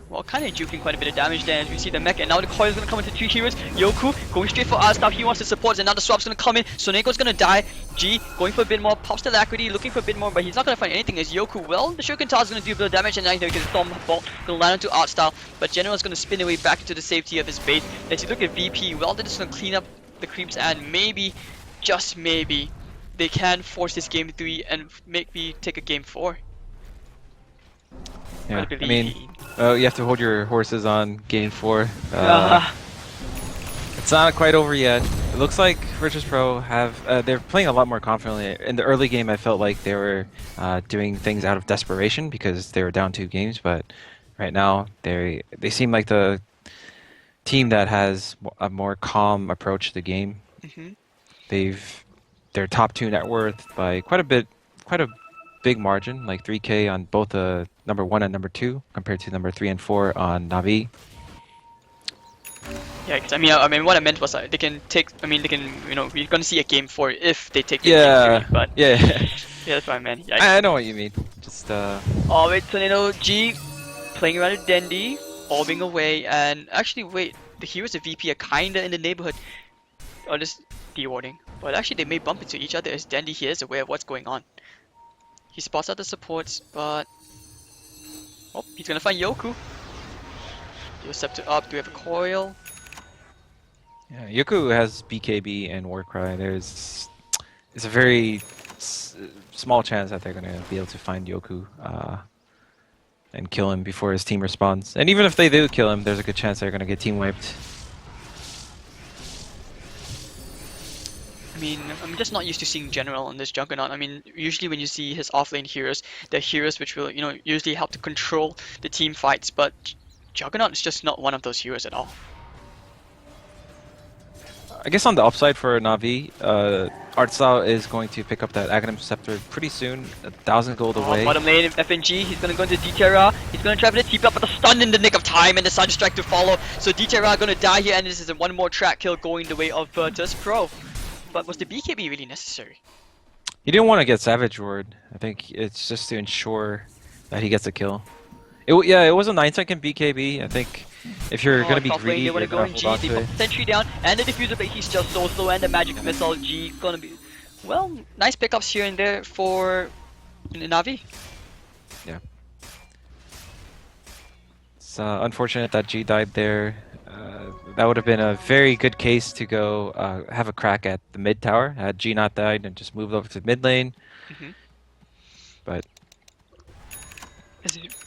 Well, kind of juking quite a bit of damage there as we see the mech, and now the coil is going to come into 2 heroes. Yoku going straight for us, now he wants to support, and now the swap's going to come in. Sonego's going to die. G going for a bit more, pops the Alacrity, looking for a bit more, but he's not going to find anything as Yoku. Well, the Shuriken Tower is going to do a bit of damage, and now he's going to get a Storm Bolt, going to land onto Art Style, but General is going to spin away back into the safety of his base. As you look at VP, well, they're just going to clean up the creeps, and maybe, just maybe, they can force this game 3 and make me take a game 4. Yeah, I mean, you have to hold your horses on game 4. It's not quite over yet. It looks like Virtus.Pro have they're playing a lot more confidently. In the early game, I felt like they were doing things out of desperation because they were down 2 games. But right now, they seem like the team that has a more calm approach to the game. They're top 2 net worth by quite a big margin, like 3K on both number 1 and number 2 compared to number 3 and 4 on Navi. Yeah, cause I mean, what I meant was they can take. I mean, they can. You know, we're gonna see a game 4 if they take the game 3. But yeah, yeah, that's what I meant. Yeah, I know what you mean. Just Oh wait, Tornado G playing around with Dendy, bobbing away, and actually wait, the heroes of VP are kinda in the neighborhood. Oh, just dewarding. But actually, they may bump into each other as Dendy here is aware of what's going on. He spots out the supports, but oh, he's gonna find Yoku. Do Scepter up. Do we have a coil? yeah, Yoku has BKB and Warcry. It's a very small chance that they're gonna be able to find Yoku and kill him before his team responds. And even if they do kill him, there's a good chance they're gonna get team wiped. I mean, I'm just not used to seeing General on this Juggernaut. I mean, usually when you see his offlane heroes, they're heroes which will, you know, usually help to control the team fights, but Juggernaut is just not one of those heroes at all. I guess on the upside for Navi, Artstyle is going to pick up that Aghanim Scepter pretty soon, 1,000 gold away. Bottom lane, FNG, he's gonna go into DTR. He's gonna try for the TP up, but the stun in the nick of time, and the Sun Strike to follow. So DTR gonna die here, and this is one more track kill going the way of Virtus.Pro. But was the BKB really necessary? He didn't want to get Savage Ward. I think it's just to ensure that he gets a kill. Yeah, it was a 9-second BKB. I think if you're going to be greedy, they want you're to go going in to G, hold on they to pop it. the sentry down, and the diffuser base, he's just so slow, and the magic missile G gonna be... Well, nice pickups here and there for Navi. Yeah. It's unfortunate that G died there. That would have been a very good case to go have a crack at the mid tower. Had G not died and just moved over to mid lane. But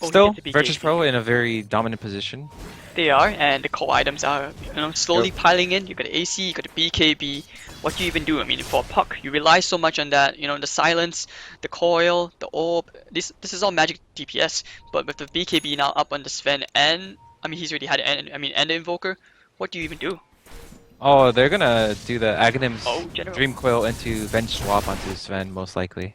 still, Virtus.Pro in a very dominant position. They are, and the core items are, slowly piling in. You got the AC, you got the BKB. What do you even do? I mean, for a puck, you rely so much on that. The silence, the coil, the orb. This is all magic DPS. But with the BKB now up on the Sven, and I mean, he's already had and the Invoker. What do you even do? Oh, they're gonna do the Aghanim's General. Dream Coil into Venge swap onto Sven, most likely.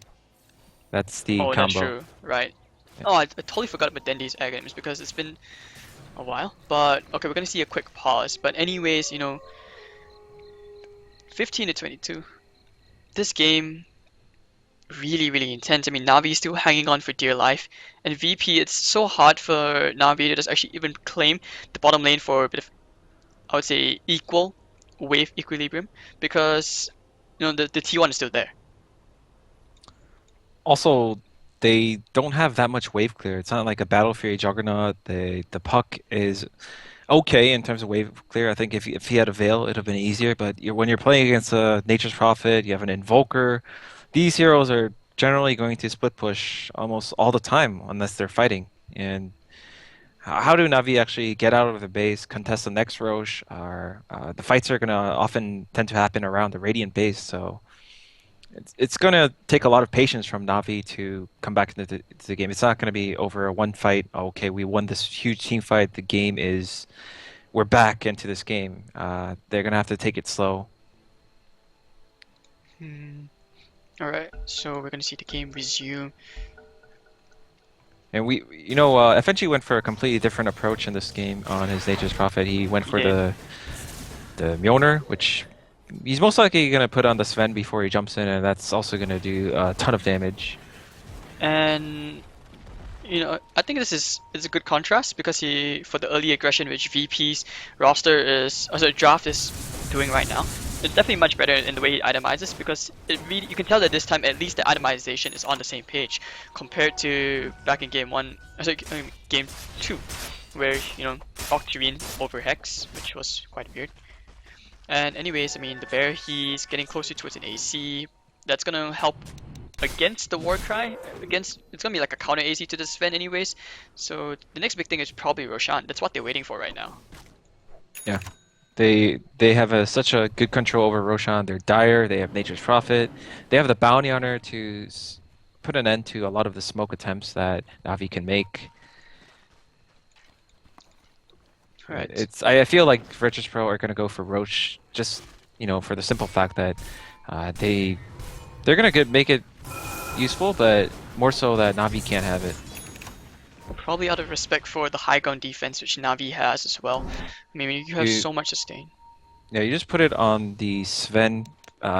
That's the combo. That's true, right. Yeah. Oh, I totally forgot about Dendy's Aghanims because it's been a while. But, okay, we're gonna see a quick pause. But anyways, 15 to 22. This game, really, really intense. I mean, Navi is still hanging on for dear life. And VP, it's so hard for Navi to just actually even claim the bottom lane for a bit of, I would say, equal wave equilibrium. Because, the T1 is still there. Also, they don't have that much wave clear. It's not like a Battle Fury Juggernaut. The puck is okay in terms of wave clear. I think if he had a Veil, it would have been easier. But when you're playing against a Nature's Prophet, you have an Invoker. These heroes are generally going to split push almost all the time unless they're fighting. And how do Navi actually get out of the base, contest the next Roche? The fights are going to often tend to happen around the Radiant base, so it's going to take a lot of patience from Navi to come back into the game. It's not going to be over a one fight. Okay, we won this huge team fight. The game is, we're back into this game. They're going to have to take it slow. Alright, so we're going to see the game resume. And FNG went for a completely different approach in this game on his Nature's Prophet. He went for the Mjolnir, which he's most likely going to put on the Sven before he jumps in, and that's also going to do a ton of damage. And I think this is a good contrast because for the early aggression which VP's draft is doing right now, it's definitely much better in the way he itemizes because you can tell that this time at least the itemization is on the same page compared to back in game 2 where Octarine over Hex, which was quite weird. And anyways, I mean the bear, he's getting closer towards an AC that's gonna help against the Warcry. It's gonna be like a counter AC to the Sven anyways. So the next big thing is probably Roshan. That's what they're waiting for right now. Yeah. They have such a good control over Roshan. They're dire. They have Nature's Prophet. They have the Bounty Hunter to put an end to a lot of the smoke attempts that Navi can make. Right. I feel like Virtus.Pro are going to go for Roche just for the simple fact that they're going to make it useful, but more so that Navi can't have it. Probably out of respect for the high ground defense which Navi has as well. I mean, you have so much sustain. Yeah, you just put it on the Sven.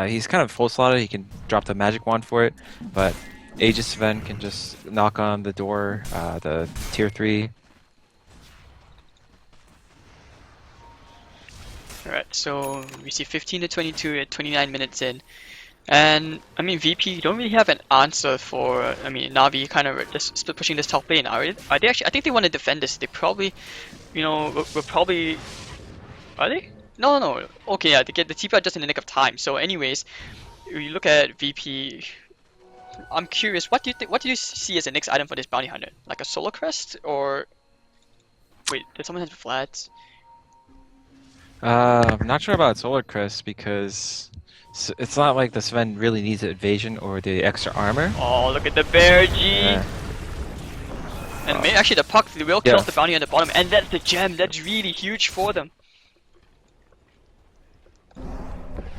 He's kind of full slotted. He can drop the magic wand for it, but Aegis Sven can just knock on the door, the tier 3. Alright, so we see 15 to 22 at 29 minutes in. And, I mean, VP don't really have an answer for, Navi kind of just split pushing this top lane. Are they actually, I think they want to defend this. They probably, will probably, are they? No. Okay, yeah, they get the TP just in the nick of time. So anyways, you look at VP, I'm curious, what do you see as the next item for this bounty hunter? Like a solo crest, or, wait, did someone have flats? I'm not sure about Solar Crest because it's not like the Sven really needs the evasion or the extra armor. Oh, look at the bear G! Yeah. And actually the puck will kill off the bounty on the bottom, and that's the gem. That's really huge for them.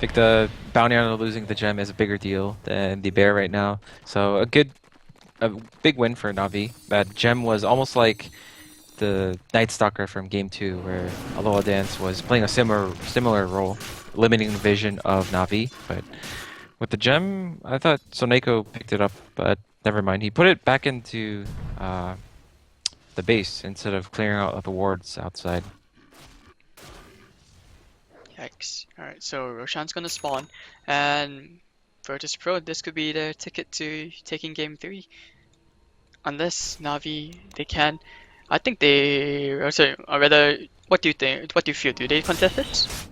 think the bounty hunter losing the gem is a bigger deal than the bear right now. So a big win for Navi. That gem was almost like the Night Stalker from Game 2, where Aloha Dance was playing a similar role, limiting the vision of Navi. But with the gem, I thought Soneko picked it up, but never mind. He put it back into the base instead of clearing out the wards outside. Yikes. Alright, so Roshan's gonna spawn, and Virtus.Pro, this could be their ticket to taking game 3. Unless Navi, they can. I think they, or sorry, or rather, what do you think? What do you feel? Do they contest this?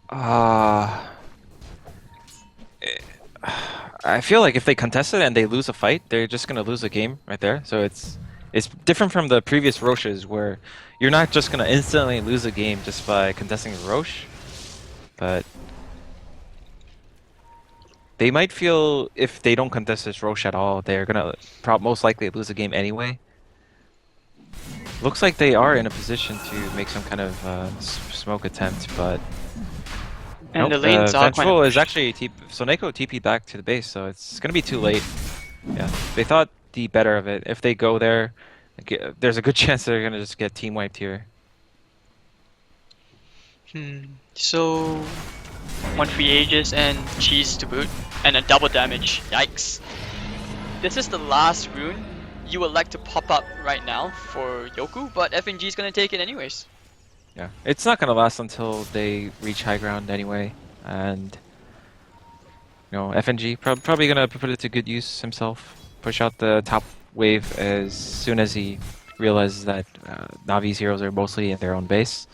I feel like if they contest it and they lose a fight, they're just gonna lose a game right there. So it's different from the previous Roches where you're not just gonna instantly lose a game just by contesting a Roche, but they might feel if they don't contest this Roche at all, they're gonna most likely lose a game anyway. Looks like they are in a position to make some kind of smoke attempt, but And nope, the lanes are quite Vengeful is actually Soneko TP back to the base, so it's gonna be too late. Yeah, they thought the better of it. If they go there, there's a good chance they're gonna just get team wiped here. So, 1 free Aegis and cheese to boot, and a double damage. Yikes. This is the last rune you would like to pop up right now for Yoku, but FNG is gonna take it anyways. Yeah, it's not gonna last until they reach high ground anyway, and you know FNG probably gonna put it to good use himself. Push out the top wave as soon as he realizes that Navi's heroes are mostly in their own base.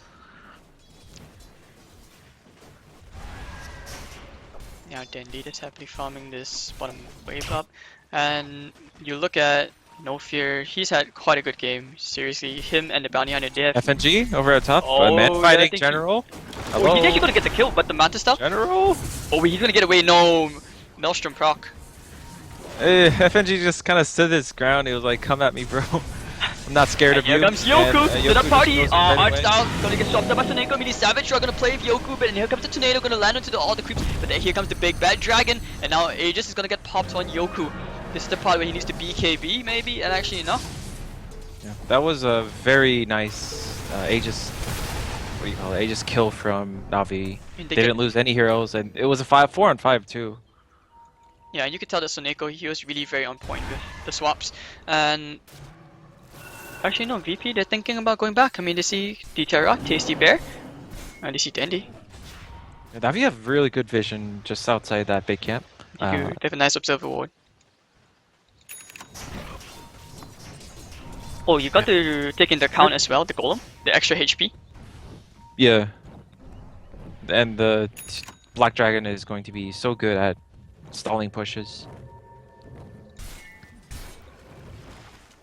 Now Dendi is happily farming this bottom wave up, and you look at No Fear, he's had quite a good game. Seriously, him and the bounty hunter, they have... FNG over at top, Oh, man yeah, fighting I think General. Oh, he's actually gonna get the kill, but the Manta stuff? General? Oh, he's gonna get away, no! Maelstrom proc. FNG just kind of stood his ground. He was like, "Come at me, bro. I'm not scared of you." Here comes Yoku to the just party. goes right Art away. style gonna get swapped up by Soneko. Mini Savage are gonna play with Yoku, but here comes the tornado, gonna land onto all the creeps. But then here comes the big bad dragon, and now Aegis is gonna get popped on Yoku. This is the part where he needs to BKB maybe, and actually no. Yeah, that was a very nice Aegis. What do you call it? Aegis kill from Navi. They didn't lose any heroes, and it was a 4-on-5 too. Yeah, you could tell that Soneko, he was really very on point with the swaps. And actually no, VP, they're thinking about going back. I mean, they see D-Terra, Tasty Bear, and they see Dendi. Yeah, Navi have really good vision just outside that big camp. They have a nice observer ward. Oh, you got to take into account as well the golem, the extra HP. Yeah. And the Black Dragon is going to be so good at stalling pushes.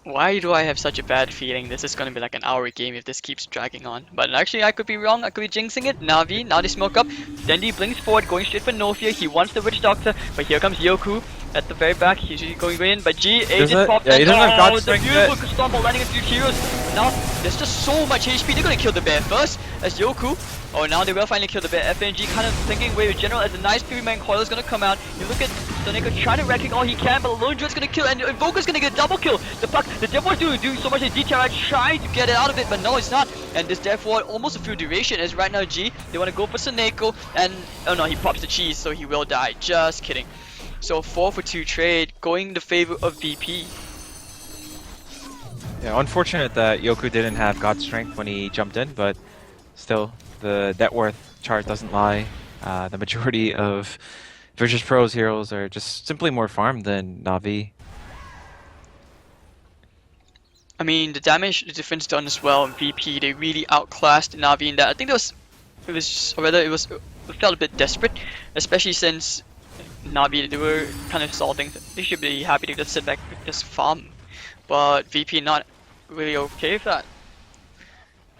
Why do I have such a bad feeling this is gonna be like an hour game if this keeps dragging on? But actually I could be wrong, I could be jinxing it. Navi, now they smoke up. Dendi blinks forward, going straight for No Fear. He wants the Witch Doctor, but here comes Yoku at the very back. He's going in, but G, Aegis popped yeah, he doesn't have God the strength beautiful yet. stomp landing into heroes. Now there's just so much HP, they're gonna kill the bear first as Yoku. Oh, now they will finally kill the bear. FNG kind of thinking away with General as a nice 3-man coil is gonna come out. You look at Soneko trying to wrecking all he can, but Lone Druid's gonna kill, and Invoker's gonna get a double kill. The Devil is doing so much, D-Terra trying to get it out of it, but no, it's not. And this therefore almost a full duration as right now G, they want to go for Soneko, and oh no, he pops the cheese, so he will die. Just kidding. So 4 for 2 trade, going in the favor of VP. Yeah, unfortunate that Yoku didn't have God Strength when he jumped in, but still, the net worth chart doesn't lie. The majority of Virtus.Pro's heroes are just simply more farmed than Navi. I mean, the damage, the difference done as well in VP, they really outclassed Navi in that. I think it felt a bit desperate, especially since Navi, they were kind of salting. They should be happy to just sit back and just farm, but VP not really okay with that.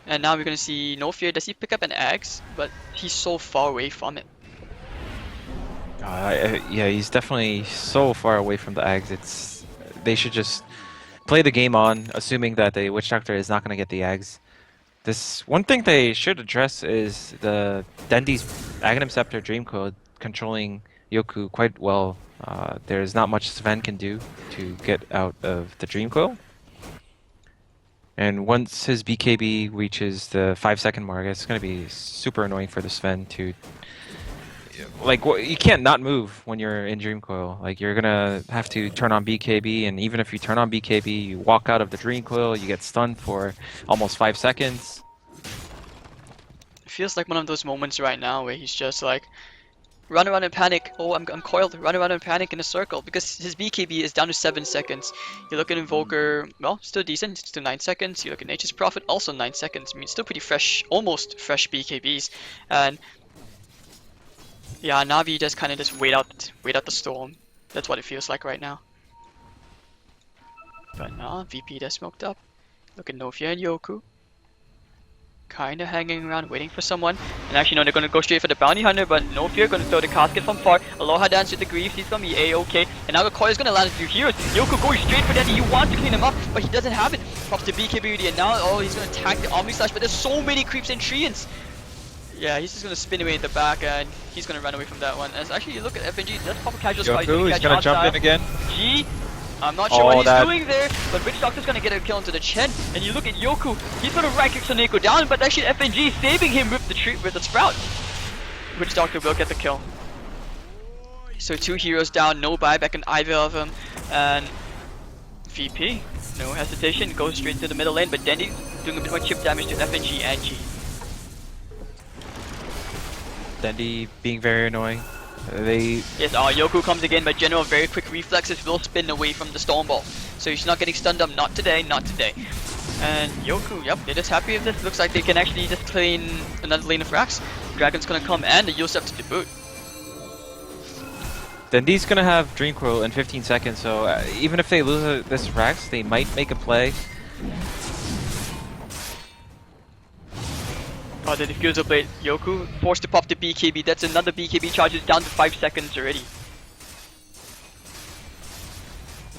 And now we're gonna see No Fear. Does he pick up an axe? But he's so far away from it. Yeah, he's definitely so far away from the Ags. They should just play the game on, assuming that the Witch Doctor is not going to get the Ags. This one thing they should address is the Dendi's Aghanim Scepter Dreamcoil controlling Yoku quite well. There's not much Sven can do to get out of the Dreamcoil. And once his BKB reaches the 5-second mark, it's going to be super annoying for the Sven to... Like, you can't not move when you're in Dreamcoil. Like, you're going to have to turn on BKB, and even if you turn on BKB, you walk out of the Dreamcoil, you get stunned for almost 5 seconds. It feels like one of those moments right now where he's just like, run around and panic. Oh, I'm coiled. Run around and panic in a circle because his BKB is down to 7 seconds. You look at Invoker, well, still decent. It's still 9 seconds. You look at Nature's Prophet, also 9 seconds. I mean, still pretty fresh, almost fresh BKBs. And yeah, Navi just kind of just wait out the storm. That's what it feels like right now. But nah, VP just smoked up. Look at Nofia and Yoku. Kinda hanging around, waiting for someone. And actually, no, they're gonna go straight for the bounty hunter, but no fear, gonna throw the casket from far. Aloha dance with the Greaves, he's gonna be A-okay. And now the coil is gonna land a few heroes. Yoko going straight for Dandy, he wants to clean him up, but he doesn't have it. Pops the BKB, and now, oh, he's gonna attack the Omni Slash, but there's so many creeps and treants. Yeah, he's just gonna spin away at the back, and he's gonna run away from that one. As actually, you look at FNG, that's pop a casual spot. Yoku, he's gonna jump in again. G, I'm not sure what he's doing there, but Witch Doctor's gonna get a kill into the Chen. And you look at Yoku, he's gonna right kick Soneko down, but actually FNG saving him with the Sprout. Witch Doctor will get the kill. So 2 heroes down, no buyback in either of them, and VP, no hesitation, goes straight to the middle lane, but Dendy doing a bit more chip damage to FNG and G. Dendy being very annoying. Yes, Yoku comes again, but General very quick reflexes will spin away from the Storm Ball. So he's not getting stunned up, not today, not today. And Yoku, yep, they're just happy with this. Looks like they can actually just clean another lane of racks. Dragon's gonna come and the Yosef to boot. Dendy's gonna have Dreamcoil in 15 seconds, so even if they lose this racks, they might make a play. Oh, the diffuser blade. Yoku forced to pop the BKB. That's another BKB charge. It's down to 5 seconds already.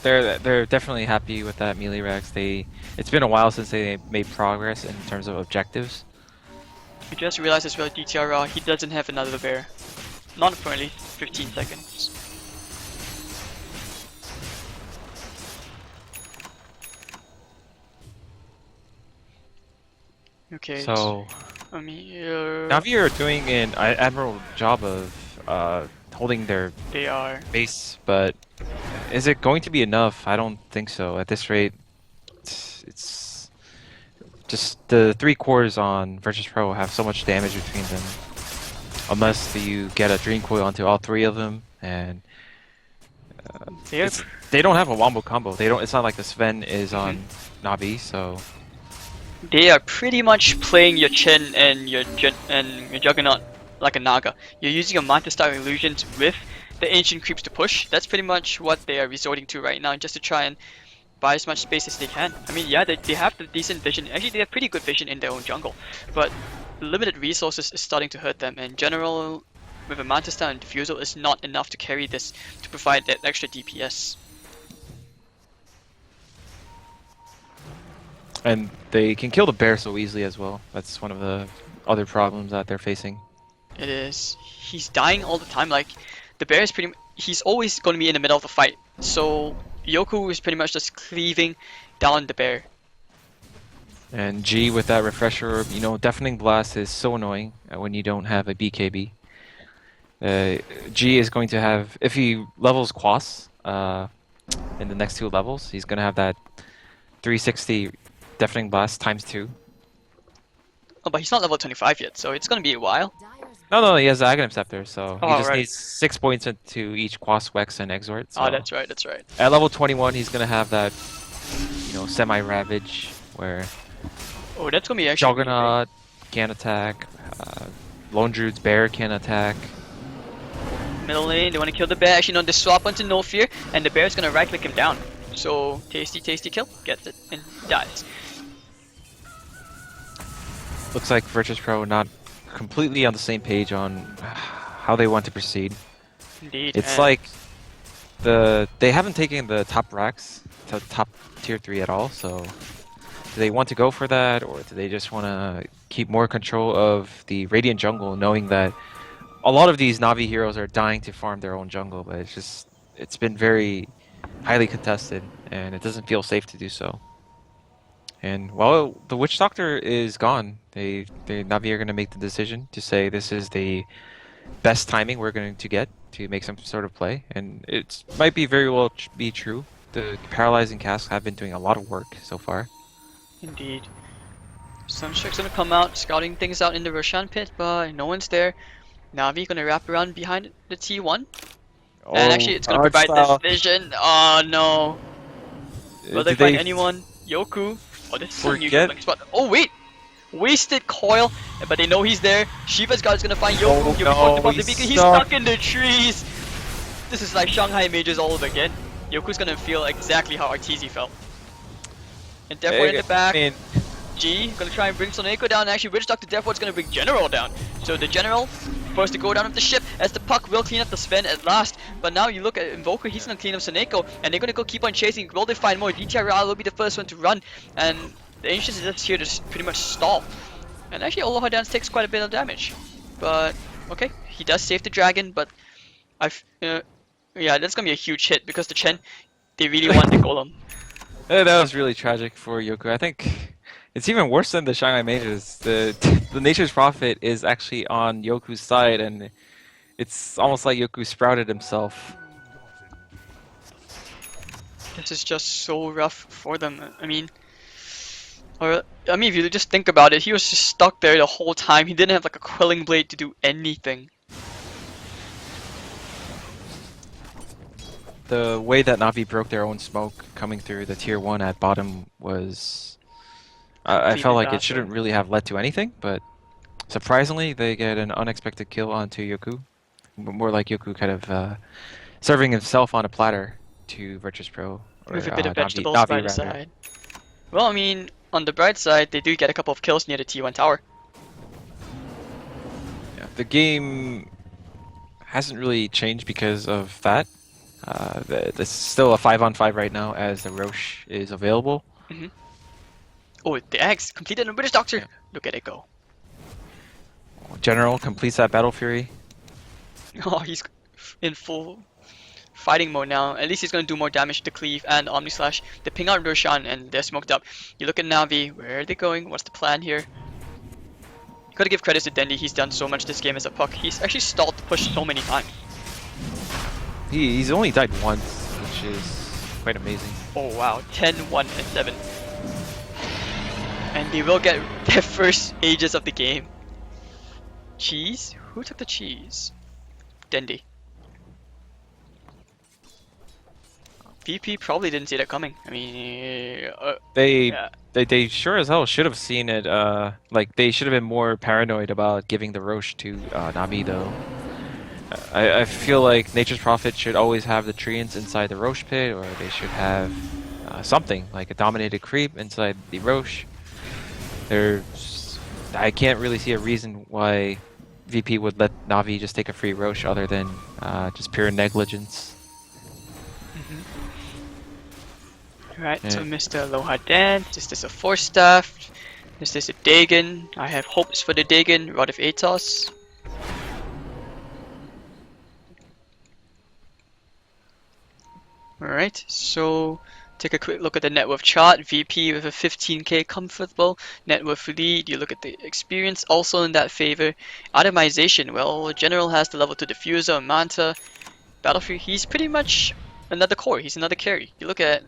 They're definitely happy with that melee racks. It's been a while since they made progress in terms of objectives. You just realized as well, DTR, he doesn't have another bear. Not for at least 15 seconds. Okay. So, I mean, Navi are doing an admirable job of holding their base, but is it going to be enough? I don't think so. At this rate, it's just the 3 cores on Virtus.Pro have so much damage between them. Unless you get a Dream Coil onto all 3 of them, and they don't have a wombo combo. It's not like the Sven is on Navi, so. They are pretty much playing your Chen and your Juggernaut like a Naga. You're using your Manta style illusions with the ancient creeps to push. That's pretty much what they are resorting to right now, just to try and buy as much space as they can. I mean, yeah, they have the decent vision. Actually, they have pretty good vision in their own jungle, but limited resources is starting to hurt them. In general, with a Manta style and Diffusal, is not enough to carry this to provide that extra DPS. And they can kill the bear so easily as well. That's one of the other problems that they're facing. It is. He's dying all the time. Like, the bear is he's always going to be in the middle of the fight. So Yoku is pretty much just cleaving down the bear. And G with that refresher orb, Deafening Blast is so annoying when you don't have a BKB. G is going to have, if he levels Quas in the next 2 levels, he's going to have that 360 Deafening Blast ×2. Oh, but he's not level 25 yet, so it's gonna be a while. No, he has the Aghanim Scepter, so he just right. needs 6 points into each Quas, Wex, and Exort. So Oh, that's right, that's right. at level 21, he's gonna have that, semi-Ravage, where Oh, that's gonna be actually Juggernaut can attack, Lone Druid's Bear can attack. middle lane, they want to kill the bear. Actually, no, they swap onto No Fear, and the bear's gonna right-click him down. So, tasty kill, gets it, and dies. Looks like Virtus.Pro not completely on the same page on how they want to proceed. Indeed. It's like they haven't taken the top racks to top tier 3 at all, so do they want to go for that, or do they just want to keep more control of the Radiant jungle, knowing that a lot of these Navi heroes are dying to farm their own jungle, but it's been very highly contested, and it doesn't feel safe to do so. And while the Witch Doctor is gone, they Navi are going to make the decision to say this is the best timing we're going to get to make some sort of play, and it might be very well be true. The paralyzing casts have been doing a lot of work so far. Indeed. Sunstrike's gonna come out, scouting things out in the Roshan pit, but no one's there. Navi gonna wrap around behind the T1. And actually, it's gonna art provide style. this vision. Oh no. Will they Did find anyone? Yoku. Oh, this is so unusual forget? spot. Oh wait! Wasted coil, but they know he's there. Shiva's guard's gonna find Yoku. Oh, Yoku no, fucked above the he's beacon. He's stuck. stuck in the trees. This is like Shanghai Majors all over again. Yoku's gonna feel exactly how Arteezy felt. And Deathward in the back. I mean, G gonna try and bring Soneko down. Actually, Witch Doctor Deathward's gonna bring General down. So the General first to go down with the ship as the puck will clean up the Sven at last. But now you look at Invoker, he's gonna clean up Soneko, and they're gonna go keep on chasing. Will they find more? DTRL will be the first one to run, and the Ancients is just here to pretty much stall. And actually, Aloha Dance takes quite a bit of damage. But okay, he does save the dragon, but yeah, that's gonna be a huge hit because the Chen, they really want the golem. that was really tragic for Yoku. I think it's even worse than the Shanghai Mages. The the Nature's Prophet is actually on Yoku's side, and it's almost like Yoku sprouted himself. This is just so rough for them. I mean, if you just think about it, he was just stuck there the whole time. He didn't have like a quelling blade to do anything. The way that Navi broke their own smoke coming through the tier 1 at bottom was... I felt like it shouldn't really have led to anything, but surprisingly they get an unexpected kill onto Yoku. More like Yoku kind of serving himself on a platter to Virtus.Pro. With a bit of Navi, vegetables Navi by the rather. side. Well, I mean, on the bright side, they do get a couple of kills near the T1 tower. Yeah, the game hasn't really changed because of that. It's still a 5-on-5 right now as the Roche is available. Oh, the eggs completed in British Doctor. Yeah. Look at it go. General completes that Battle Fury. Oh, he's in full fighting mode now. At least he's gonna do more damage to Cleave and Omni Slash. They ping out Roshan and they're smoked up. You look at Navi. Where are they going? What's the plan here? You gotta give credit to Dendi. He's done so much this game as a puck. He's actually stalled the push so many times. He's only died once, which is quite amazing. Oh wow, 10, 1, and 7. And they will get their first ages of the game. Cheese? Who took the cheese? Dendi. VP probably didn't see that coming. I mean, yeah. They sure as hell should have seen it. Like they should have been more paranoid about giving the Roche to Navi though. I feel like Nature's Prophet should always have the Treants inside the Roche pit, or they should have something like a dominated creep inside the Roche. I can't really see a reason why VP would let Navi just take a free Roche other than just pure negligence. Right, so Mr. Aloha Dance, is this a Force Staff? Is this a Dagon? I have hopes for the Dagon, Rod of Atos. Alright, so take a quick look at the net worth chart. VP with a 15k comfortable net worth lead. You look at the experience also in that favor. Atomization, well, General has the level 2 diffuser, Manta. Battlefield, he's pretty much another core, he's another carry. You look at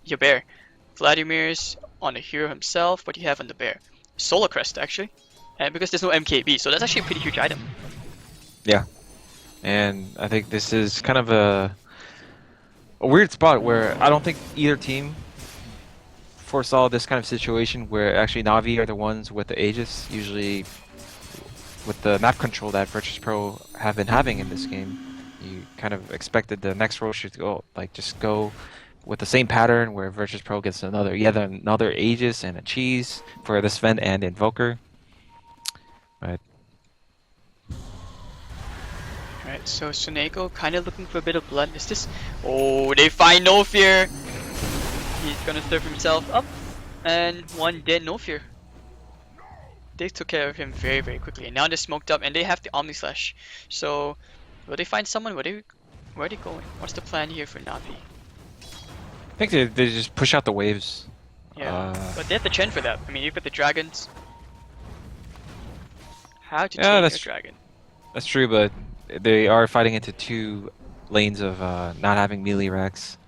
your bear. Vladimir's on the hero himself, what do you have on the bear? Solar Crest actually. And because there's no MKB, so that's actually a pretty huge item. Yeah. And I think this is kind of a weird spot where I don't think either team foresaw this kind of situation where actually Navi are the ones with the Aegis. Usually with the map control that Virtus.Pro have been having in this game, you kind of expected the next row should go just go with the same pattern where Virtus.Pro gets another Aegis and a cheese for the Sven and Invoker. But Alright, so Soneko kind of looking for a bit of blood. Is this... Oh, they find No Fear! He's gonna serve himself up. And one dead No Fear. they took care of him very, very quickly. And now they're smoked up and they have the Omni Slash. So, will they find someone? Where are they going? What's the plan here for Navi? I think they just push out the waves. Yeah, but they have the Chen for that. I mean, you've got the dragons. How to Yeah, tame your dragon? that's true, but they are fighting into 2 lanes of not having melee racks.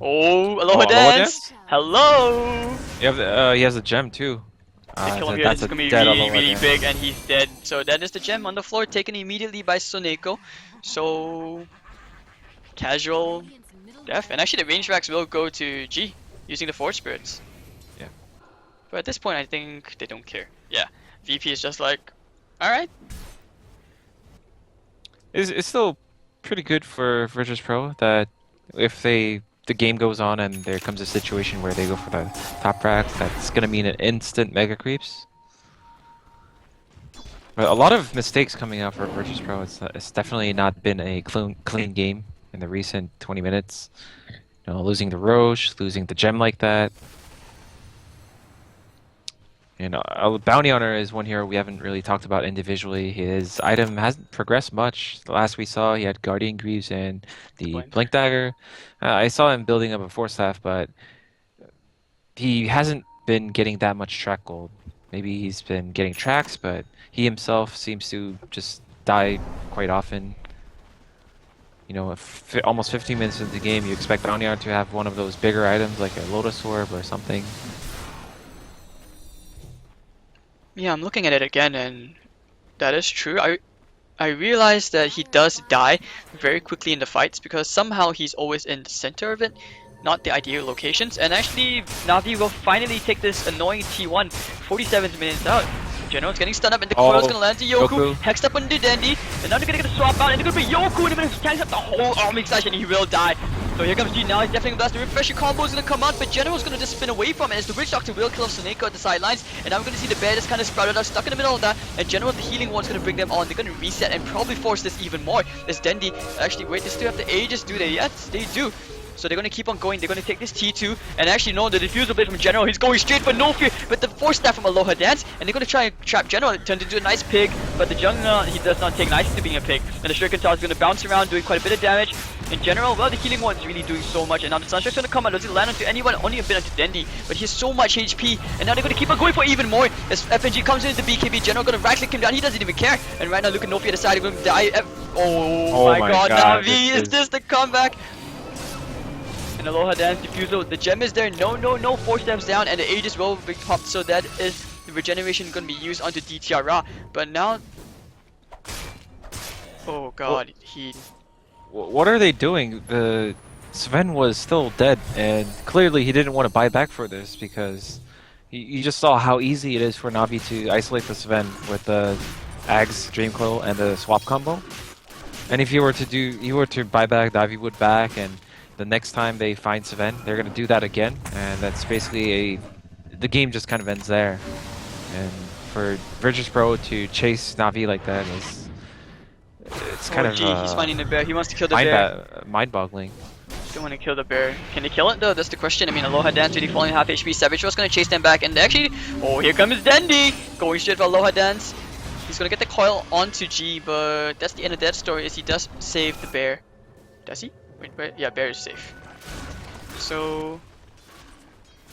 Oh, Aloha Aloha Dance! Dance? Hello! He has a gem too. They kill him here, That's this is a gonna be dead really, Aloha really Dance. big, and he's dead. So that is the gem on the floor, taken immediately by Soneko. So, casual death. And actually the range racks will go to G, using the Force Spirits. Yeah. But at this point, I think they don't care. Yeah, VP is just like, alright. It's still pretty good for Virtus.Pro that if the game goes on and there comes a situation where they go for the top rack, that's gonna mean an instant mega creeps. But a lot of mistakes coming out for Virtus.Pro. It's definitely not been a clean game in the recent 20 minutes. You know, losing the Roche, losing the gem like that. And Bounty Hunter is one hero we haven't really talked about individually. His item hasn't progressed much. The last we saw, he had Guardian Greaves and the Blink Dagger. I saw him building up a Force Staff, but he hasn't been getting that much track gold. Maybe he's been getting tracks, but he himself seems to just die quite often. You know, almost 15 minutes into the game, you expect Bounty Hunter to have one of those bigger items like a Lotus Orb or something. Yeah, I'm looking at it again, and that is true. I realized that he does die very quickly in the fights because somehow he's always in the center of it, not the ideal locations. And actually, Navi will finally take this annoying T1 47 minutes out. General's getting stunned up, and the coil's gonna land to Yoku. Hexed up onto Dandy, and now they're gonna get a swap out, and they're gonna be Yoku in a minute, tanks up the whole Omni Slash, and he will die. So here comes G now, he's definitely gonna blast. The refresher combo is gonna come out, but General's gonna just spin away from it as the Witch Doctor will kill off Soneko at the sidelines. And now we're gonna see the bear just kind of sprouted out, stuck in the middle of that. And General, the healing one's gonna bring them on. They're gonna reset and probably force this even more. As Dandy, actually, wait, they still have the Aegis, do they? Yes, they do. So they're gonna keep on going, they're gonna take this T2, and actually no, the Diffusal Blade from General, he's going straight for no fear, but the Force Staff from Aloha Dance, and they're gonna try and trap General. It turns into a nice pig, but the Jungler, he does not take nice to being a pig, and the Shuriken Tower is gonna bounce around, doing quite a bit of damage. In general, well, the healing one is really doing so much, and now the Sunstrike's gonna come out. Does it land onto anyone? Only a bit onto Dendi, but he has so much HP, and now they're gonna keep on going for even more. As FNG comes into BKB, General gonna right click him down, he doesn't even care, and right now Luke and Nofi at the side are gonna die. Oh my god, Navi, is this the comeback? And Aloha Dance Diffusal, the gem is there, no, 4 steps down, and the Aegis will be popped, so that is the regeneration gonna be used onto DTR. But now, oh god, What are they doing? The Sven was still dead, and clearly he didn't want to buy back for this because you just saw how easy it is for Navi to isolate the Sven with the Ags, Dream Coil, and the swap combo. And if he were to buy back, Navi would back, and the next time they find Sven, they're gonna do that again, and that's basically the game just kind of ends there. And for Virtus.Pro to chase Navi like that it's kind of he's finding the bear. He wants to kill the bear. Mind-boggling. Still want to kill the bear. Can they kill it though? That's the question. I mean, Aloha Dance really falling half HP. Savage was gonna chase them back, and actually, oh, here comes Dendi going straight for Aloha Dance. He's gonna get the coil onto G, but that's the end of that story. Is he does save the bear? Does he? Wait, yeah, bear is safe. So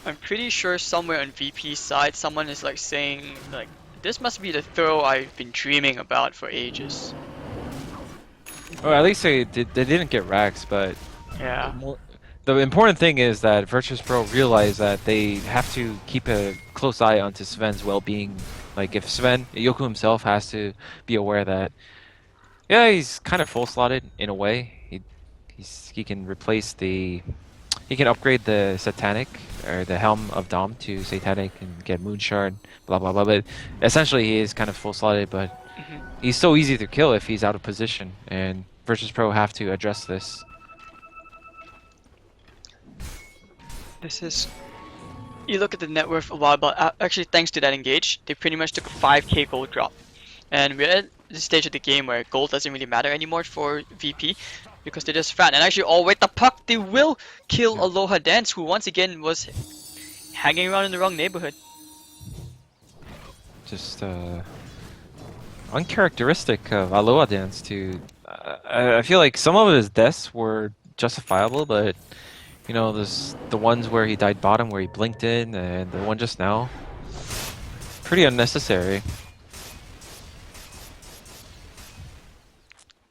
I'm pretty sure somewhere on VP's side, someone is like saying like, this must be the throw I've been dreaming about for ages. Well, at least they didn't get racks, but yeah. The important thing is that Virtus.Pro realized that they have to keep a close eye onto Sven's well-being. Like if Yoku himself has to be aware that, yeah, he's kind of full slotted in a way. He can replace he can upgrade the Satanic or the Helm of Dom to Satanic and get Moonshard, blah blah blah. But essentially, he is kind of full slotted, but he's so easy to kill if he's out of position, and Virtus.Pro have to address this. This is. You look at the net worth a while, but actually, thanks to that engage, they pretty much took a 5k gold drop, and we're at the stage of the game where gold doesn't really matter anymore for VP. Because they're just fat, and actually, oh wait, the puck, they will kill Aloha Dance, who once again was hanging around in the wrong neighborhood. just uncharacteristic of Aloha Dance to. I feel like some of his deaths were justifiable, but you know, the ones where he died bottom, where he blinked in, and the one just now, pretty unnecessary.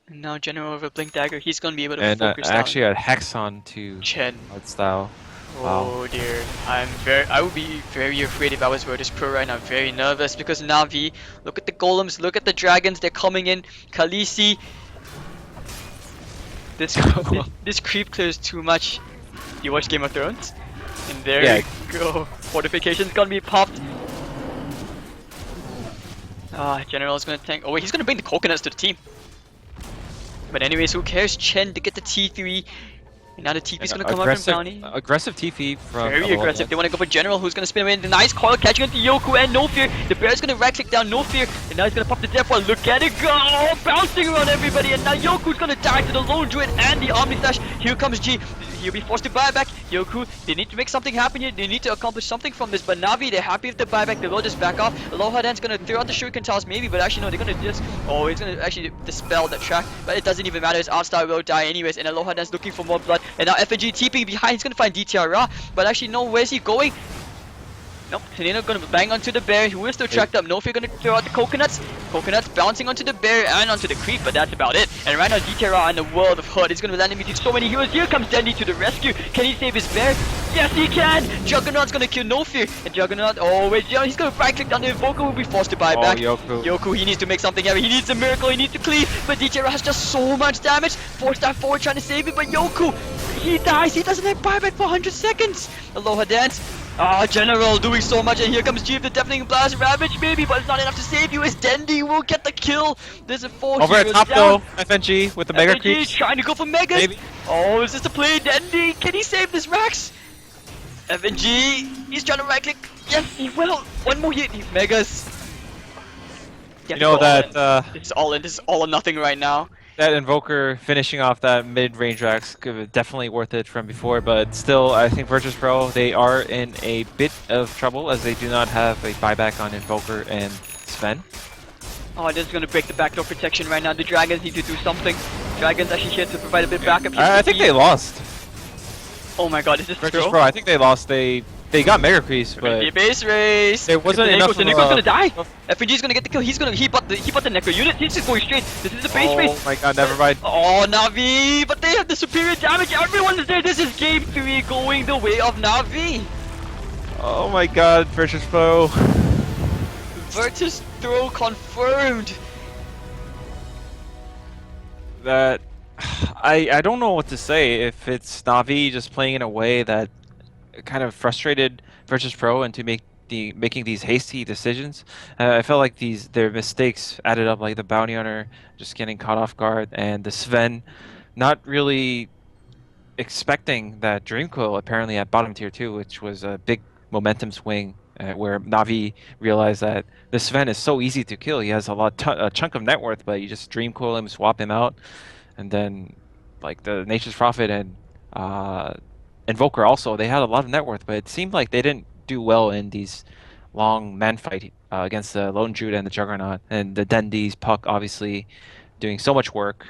And now General over Blink Dagger, he's gonna be able to And focus actually down a Hex on to Chen. Art style. Wow. Oh dear, I would be very afraid if I was Virtus.Pro right now. Very nervous because Navi, look at the golems, look at the dragons, they're coming in. Khaleesi, this creep clears too much. You watch Game of Thrones? And there Yeah. we go. Fortification's gonna be popped. Ah, General's gonna tank. Oh wait, he's gonna bring the coconuts to the team. But anyways, who cares? Chen to get the T3. And now the TP's gonna come up from Bounty. Aggressive TP from Very Aloha aggressive. Dance. They want to go for General, who's gonna spin away. The nice call catching into Yoku and No Fear. The Bear's gonna right click down No Fear. And now he's gonna pop the Death Wall. Look at it go! Bouncing around everybody. And now Yoku's gonna die to the Lone Druid and the Omni Flash. Here comes G. He'll be forced to buy back. Yoku, they need to make something happen here. They need to accomplish something from this. But Navi, they're happy with the buyback. They will just back off. Aloha Dance gonna throw out the Shuriken Tiles maybe, but actually no, they're gonna just... Oh, he's gonna actually dispel that track. But it doesn't even matter. His Artstar will die anyways. And Aloha Dance looking for more blood. And now FNG TPing behind. He's gonna find DTRR. But actually no, where's he going? Nope, Hanina gonna bang onto the bear. He will still tracked up. No Fear gonna throw out the coconuts. Coconuts bouncing onto the bear and onto the creep, but that's about it. And right now, DTRR in the world of hurt is gonna be landing between so many heroes. Here comes Dendy to the rescue. Can he save his bear? Yes, he can! Juggernaut's gonna kill No Fear. And Juggernaut, oh wait, he's gonna right click down the Invoker, will be forced to buy back. Yoku, he needs to make something happen. He needs a miracle, he needs to cleave. But DTRR has just so much damage. 4-star forward trying to save it, but Yoku, he dies. He doesn't have buyback for 100 seconds. Aloha Dance. Ah, General doing so much, and here comes Chief, the Deafening Blast, Ravage maybe, but it's not enough to save you as Dendy will get the kill. There's a 4 Over at heroes top down. though, FNG with the Mega FNG Creeps. trying to go for Megas. Maybe. Oh, is this the play? Dendy, can he save this Rax? FNG, he's trying to right click. Yes, he will. One more hit, Megas. You know that It's all in. This is all or nothing right now. that Invoker finishing off that mid-range Rax definitely worth it from before, but still, I think Virtus.Pro, they are in a bit of trouble as they do not have a buyback on Invoker and Sven. Oh, this is gonna break the backdoor protection right now. The Dragons need to do something. Dragons actually here to provide a bit of backup. I think they lost. Oh my god, is this Virtus.Pro, true? I think they lost. They got Mega Creeps, but The base race. there wasn't enough. The Nico's gonna die. FNG's gonna get the kill. He bought the Necro unit. He's just going straight. This is the base race. Oh my god, never mind. Oh, Navi, but they have the superior damage. Everyone is there. This is game 3 going the way of Navi. Oh my god, Virtus.Pro. Virtus.Pro confirmed. That I don't know what to say. If it's Navi just playing in a way that kind of frustrated Virtus.Pro into making these hasty decisions. I felt like their mistakes added up, like the Bounty Hunter just getting caught off guard, and the Sven not really expecting that Dream Coil apparently at bottom tier 2, which was a big momentum swing where Navi realized that the Sven is so easy to kill. He has a chunk of net worth, but you just Dream Coil him, swap him out, and then like the Nature's Prophet and Invoker also, they had a lot of net worth, but it seemed like they didn't do well in these long man fight against the Lone Druid and the Juggernaut, and the Dendy's Puck obviously doing so much work.